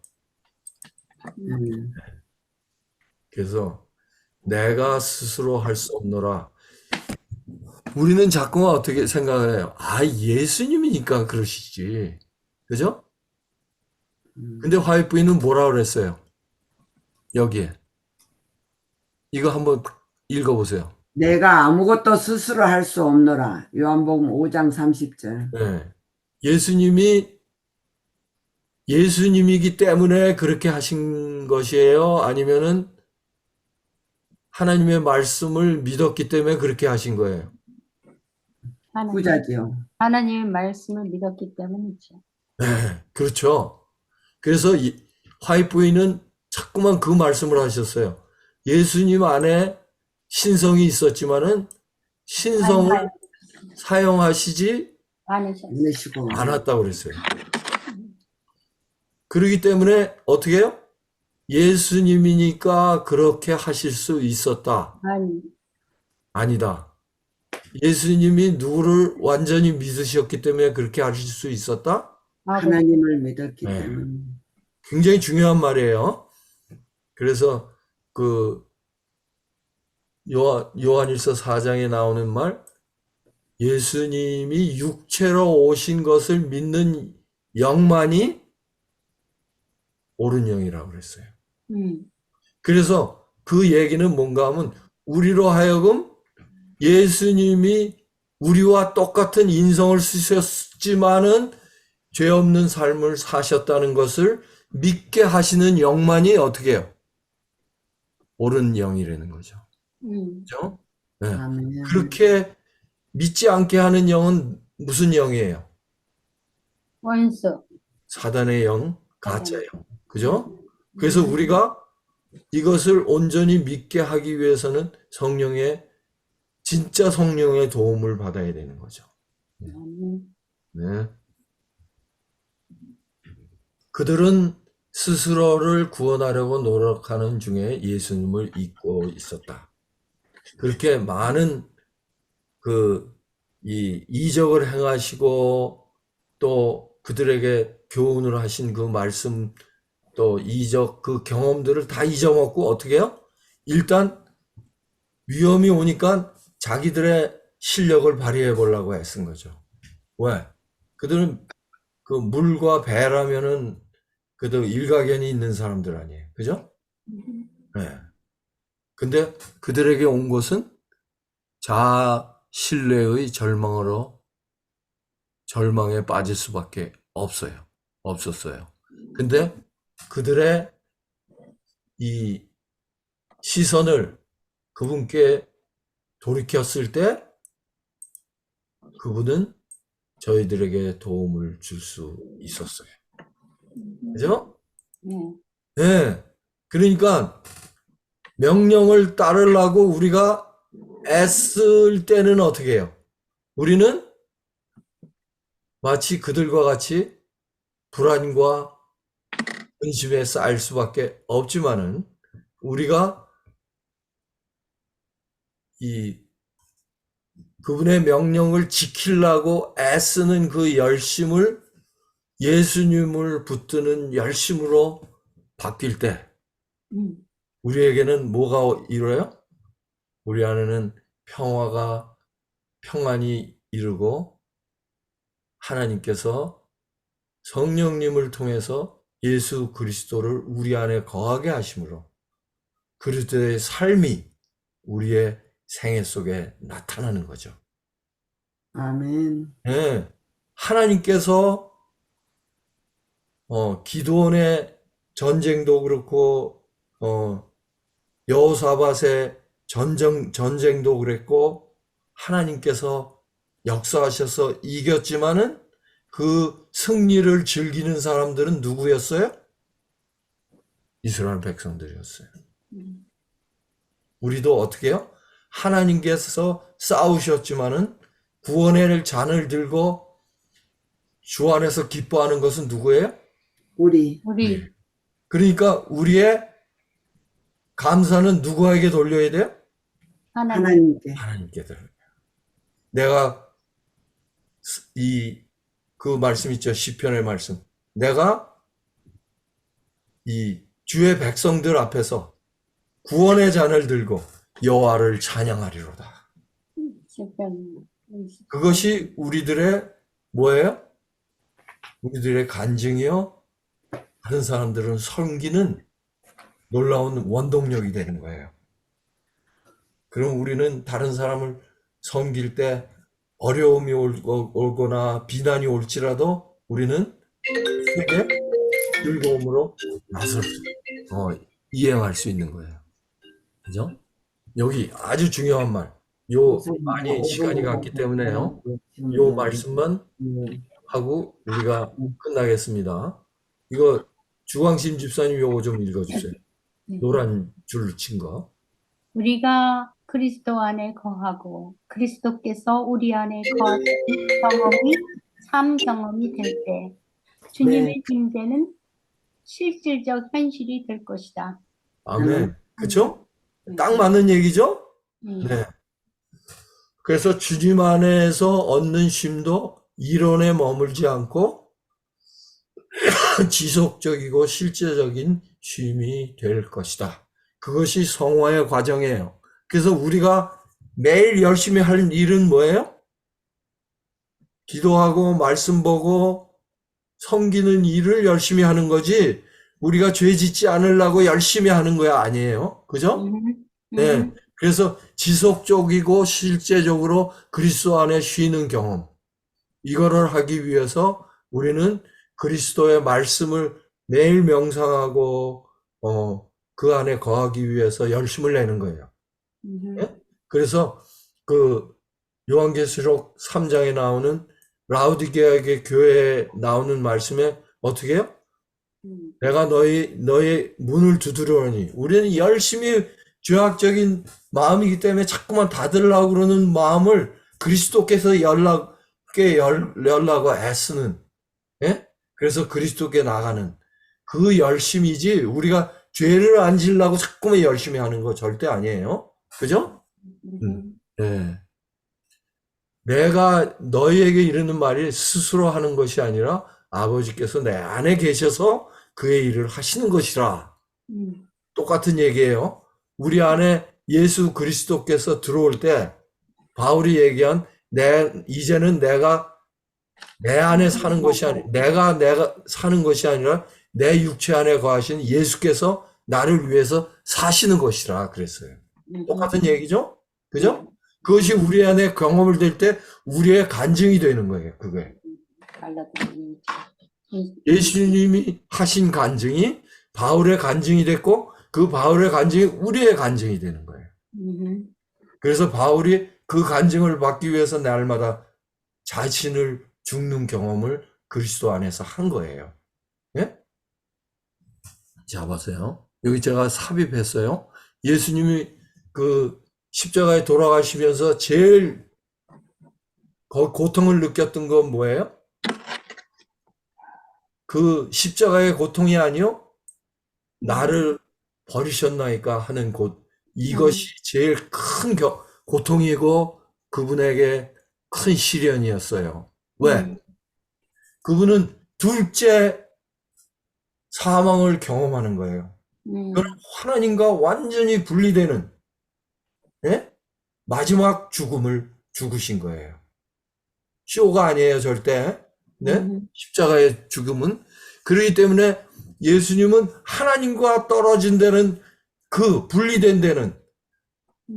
그래서 내가 스스로 할 수 없노라. 우리는 자꾸만 어떻게 생각을 해요? 예수님이니까 그러시지. 그죠? 근데 화이트 부인은 뭐라 그랬어요? 여기에. 이거 한번 읽어보세요. 내가 아무것도 스스로 할 수 없노라. 요한복음 5장 30절. 네. 예수님이기 때문에 그렇게 하신 것이에요? 아니면은 하나님의 말씀을 믿었기 때문에 그렇게 하신 거예요? 후자지요. 하나님의 말씀을 믿었기 때문이죠. 네, 그렇죠. 그래서 화이트 부인은 자꾸만 그 말씀을 하셨어요. 예수님 안에 신성이 있었지만은 신성을 사용하시지 않으시고. 않았다고 그랬어요. 그렇기 때문에 어떻게 해요? 예수님이니까 그렇게 하실 수 있었다. 아니다. 예수님이 누구를 완전히 믿으셨기 때문에 그렇게 하실 수 있었다? 하나님을 믿었기 네. 때문에. 굉장히 중요한 말이에요. 그래서 요한일서 4장에 나오는 말, 예수님이 육체로 오신 것을 믿는 영만이 옳은 영이라고 그랬어요. 그래서 그 얘기는 뭔가 하면 우리로 하여금 예수님이 우리와 똑같은 인성을 쓰셨지만은 죄 없는 삶을 사셨다는 것을 믿게 하시는 영만이 어떻게 해요? 옳은 영이라는 거죠. 그렇죠? 네. 아멘. 그렇게 믿지 않게 하는 영은 무슨 영이에요? 원수. 사단의 영, 가짜의 영. 그죠? 그래서 우리가 이것을 온전히 믿게 하기 위해서는 진짜 성령의 도움을 받아야 되는 거죠. 네. 그들은 스스로를 구원하려고 노력하는 중에 예수님을 잊고 있었다. 그렇게 많은 이적을 행하시고 또 그들에게 교훈을 하신 그 말씀 또 이적 그 경험들을 다 잊어먹고 어떻게 해요? 일단 위험이 오니까 자기들의 실력을 발휘해 보려고 애쓴 거죠. 왜? 그들은 그 물과 배라면은 그래도 일가견이 있는 사람들 아니에요. 그죠? 네. 근데 그들에게 온 것은 자아 신뢰의 절망에 빠질 수밖에 없었어요. 근데 그들의 이 시선을 그분께 돌이켰을 때 그분은 저희들에게 도움을 줄 수 있었어요. 그죠? 네. 그러니까 명령을 따르려고 우리가 애쓸 때는 어떻게 해요? 우리는 마치 그들과 같이 불안과 근심에 쌓일 수밖에 없지만은 우리가 그분의 명령을 지키려고 애쓰는 그 열심을 예수님을 붙드는 열심으로 바뀔 때 우리에게는 뭐가 이뤄요? 우리 안에는 평안이 이르고 하나님께서 성령님을 통해서 예수 그리스도를 우리 안에 거하게 하심으로 그리스도의 삶이 우리의 생애 속에 나타나는 거죠. 아멘. 네. 하나님께서 기드온의 전쟁도 그렇고 여호사밧의 전쟁도 그랬고 하나님께서 역사하셔서 이겼지만은 그 승리를 즐기는 사람들은 누구였어요? 이스라엘 백성들이었어요. 우리도 어떻게 해요? 하나님께서 싸우셨지만은 구원의 잔을 들고 주 안에서 기뻐하는 것은 누구예요? 우리. 우리 그러니까 우리의 감사는 누구에게 돌려야 돼요? 하나님. 하나님께. 하나님께 돌려요. 내가 그 말씀 있죠. 시편의 말씀. 내가 이 주의 백성들 앞에서 구원의 잔을 들고 여호와를 찬양하리로다. 시편. 그것이 우리들의 뭐예요? 우리들의 간증이요. 다른 사람들은 섬기는 놀라운 원동력이 되는 거예요. 그럼 우리는 다른 사람을 섬길 때 어려움이 오거나 비난이 올지라도 우리는 크게 즐거움으로 나설 이행할 수 있는 거예요. 그죠? 여기 아주 중요한 말. 많이 시간이 갔기 때문에요. 요 말씀만 하고 우리가 끝나겠습니다. 이거 주광심 집사님 요거 좀 읽어주세요. 노란 줄 친 거. 우리가 그리스도 안에 거하고 그리스도께서 우리 안에 거하신 경험이 참 경험이 될 때 주님의 임재는 실질적 현실이 될 것이다. 아멘. 그쵸? 딱 맞는 얘기죠? 네. 네. 그래서 주님 안에서 얻는 쉼도 이론에 머물지 않고 지속적이고 실제적인 쉼이 될 것이다. 그것이 성화의 과정이에요. 그래서 우리가 매일 열심히 할 일은 뭐예요? 기도하고 말씀 보고 섬기는 일을 열심히 하는 거지 우리가 죄 짓지 않으려고 열심히 하는 거야 아니에요. 그죠? 네. 그래서 지속적이고 실제적으로 그리스도 안에 쉬는 경험. 이거를 하기 위해서 우리는 그리스도의 말씀을 매일 명상하고 그 안에 거하기 위해서 열심을 내는 거예요. 네? 그래서 그 요한계시록 3장에 나오는 라우디게아의 교회에 나오는 말씀에 어떻게 해요? 내가 너의 문을 두드려오니 우리는 열심히 죄악적인 마음이기 때문에 자꾸만 닫으려고 그러는 마음을 그리스도께서 열라고 애쓰는, 예? 그래서 그리스도께 나가는 그 열심이지 우리가 죄를 안 지려고 자꾸만 열심히 하는 거 절대 아니에요. 그죠? 네. 내가 너희에게 이르는 말이 스스로 하는 것이 아니라 아버지께서 내 안에 계셔서 그의 일을 하시는 것이라. 똑같은 얘기예요. 우리 안에 예수 그리스도께서 들어올 때 바울이 얘기한 이제는 내가 내 안에 사는 것이 아니 내가 사는 것이 아니라 내 육체 안에 거하신 예수께서 나를 위해서 사시는 것이라 그랬어요. 똑같은 얘기죠? 그죠? 그것이 우리 안에 경험을 될 때 우리의 간증이 되는 거예요. 그게. 예수님이 하신 간증이 바울의 간증이 됐고 그 바울의 간증이 우리의 간증이 되는 거예요. 그래서 바울이 그 간증을 받기 위해서 날마다 자신을 죽는 경험을 그리스도 안에서 한 거예요. 예? 자, 보세요. 여기 제가 삽입했어요. 예수님이 그 십자가에 돌아가시면서 제일 고통을 느꼈던 건 뭐예요? 그 십자가의 고통이 아니요? 나를 버리셨나이까 하는 이것이 제일 큰 고통이고 그분에게 큰 시련이었어요. 왜? 그분은 둘째 사망을 경험하는 거예요. 그럼 하나님과 완전히 분리되는, 예? 마지막 죽음을 죽으신 거예요. 쇼가 아니에요, 절대. 네? 십자가의 죽음은. 그렇기 때문에 예수님은 하나님과 떨어진 데는 그 분리된 데는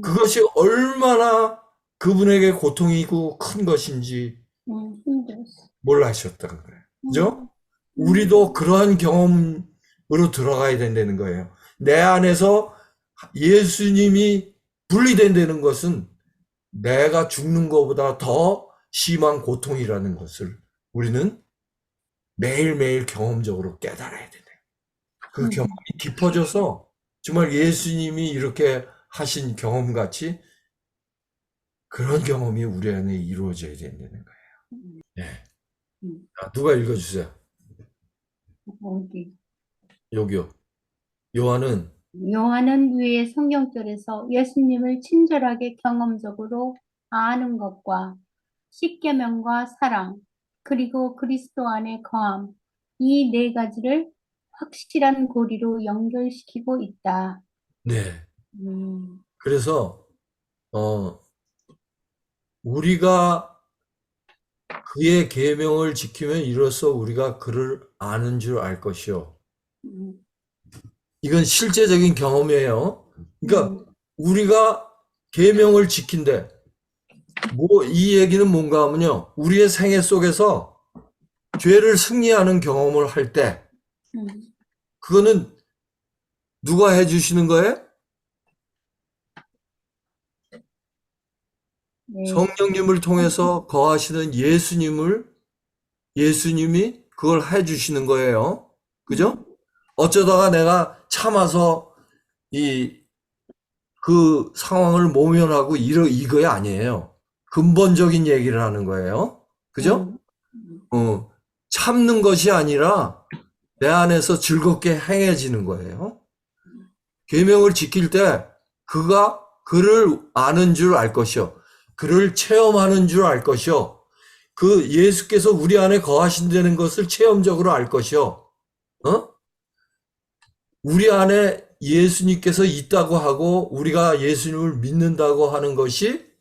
그것이 얼마나 그분에게 고통이고 큰 것인지 힘들었어. 몰라하셨다는 거예요. 그죠? 우리도 그러한 경험으로 들어가야 된다는 거예요. 내 안에서 예수님이 분리된다는 것은 내가 죽는 것보다 더 심한 고통이라는 것을 우리는 매일매일 경험적으로 깨달아야 되네요. 그 경험이 깊어져서 정말 예수님이 이렇게 하신 경험같이 그런 경험이 우리 안에 이루어져야 된다는 거예요. 네. 자, 누가 읽어주세요. 여기요. 요한은 위의 성경절에서 예수님을 친절하게 경험적으로 아는 것과 십계명과 사랑, 그리고 그리스도 안에 거함, 이 네 가지를 확실한 고리로 연결시키고 있다. 네. 음, 그래서 우리가 그의 계명을 지키면 이로써 우리가 그를 아는 줄 알 것이요. 이건 실제적인 경험이에요. 그러니까 우리가 계명을 지킨대. 이 얘기는 뭔가 하면요. 우리의 생애 속에서 죄를 승리하는 경험을 할 때 그거는 누가 해주시는 거예요? 네. 성령님을 통해서 거하시는 예수님이 그걸 해주시는 거예요. 그죠? 어쩌다가 내가 참아서 그 상황을 모면하고 이거야 아니에요. 근본적인 얘기를 하는 거예요. 그죠? 참는 것이 아니라 내 안에서 즐겁게 행해지는 거예요. 계명을 지킬 때 그를 아는 줄 알 것이요. 그를 체험하는 줄 알 것이요. 그 예수께서 우리 안에 거하신다는 것을 체험적으로 알 것이요. 우리 안에 예수님께서 있다고 하고 우리가 예수님을 믿는다고 하는 것이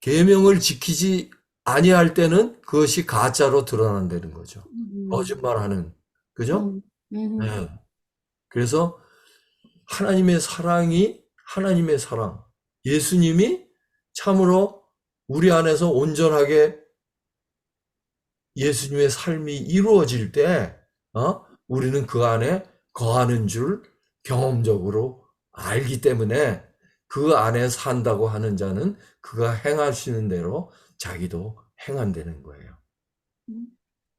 계명을 지키지 아니할 때는 그것이 가짜로 드러난다는 거죠. 거짓말하는. 그죠? 네. 그래서 하나님의 사랑. 예수님이 참으로 우리 안에서 온전하게 예수님의 삶이 이루어질 때, 우리는 그 안에 거하는 줄 경험적으로 알기 때문에 그 안에 산다고 하는 자는 그가 행하시는 대로 자기도 행한다는 거예요.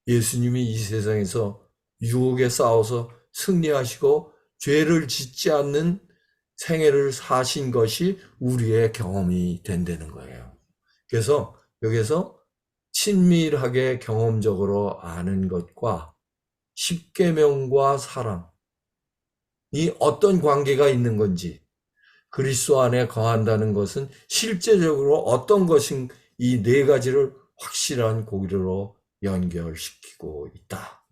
예수님이 이 세상에서 유혹에 싸워서 승리하시고 죄를 짓지 않는 생애를 사신 것이 우리의 경험이 된다는 거예요. 그래서 여기서 친밀하게 경험적으로 아는 것과 십계명과 사랑이 어떤 관계가 있는 건지, 그리스도 안에 거한다는 것은 실제적으로 어떤 것인 이 네 가지를 확실한 고리로 연결시키고 있다.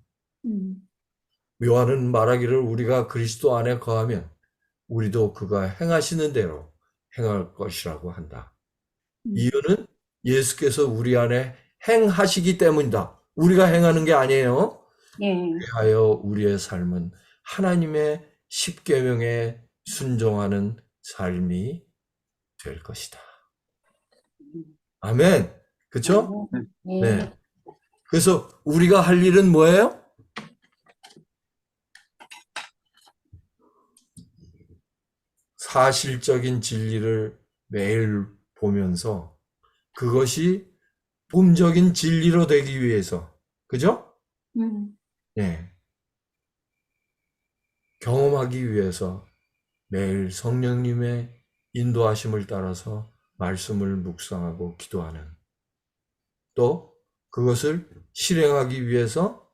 요한은 말하기를 우리가 그리스도 안에 거하면 우리도 그가 행하시는 대로 행할 것이라고 한다. 이유는 예수께서 우리 안에 행하시기 때문이다. 우리가 행하는 게 아니에요. 그리하여 우리의 삶은 하나님의 십계명에 순종하는 삶이 될 것이다. 아멘. 그렇죠? 네. 그래서 우리가 할 일은 뭐예요? 사실적인 진리를 매일 보면서 그것이 본적인 진리로 되기 위해서, 그죠? 네. 경험하기 위해서 매일 성령님의 인도하심을 따라서 말씀을 묵상하고 기도하는, 또 그것을 실행하기 위해서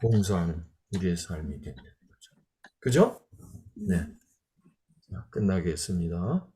봉사하는 우리의 삶이 되는 거죠. 그죠? 네. 자, 끝나겠습니다.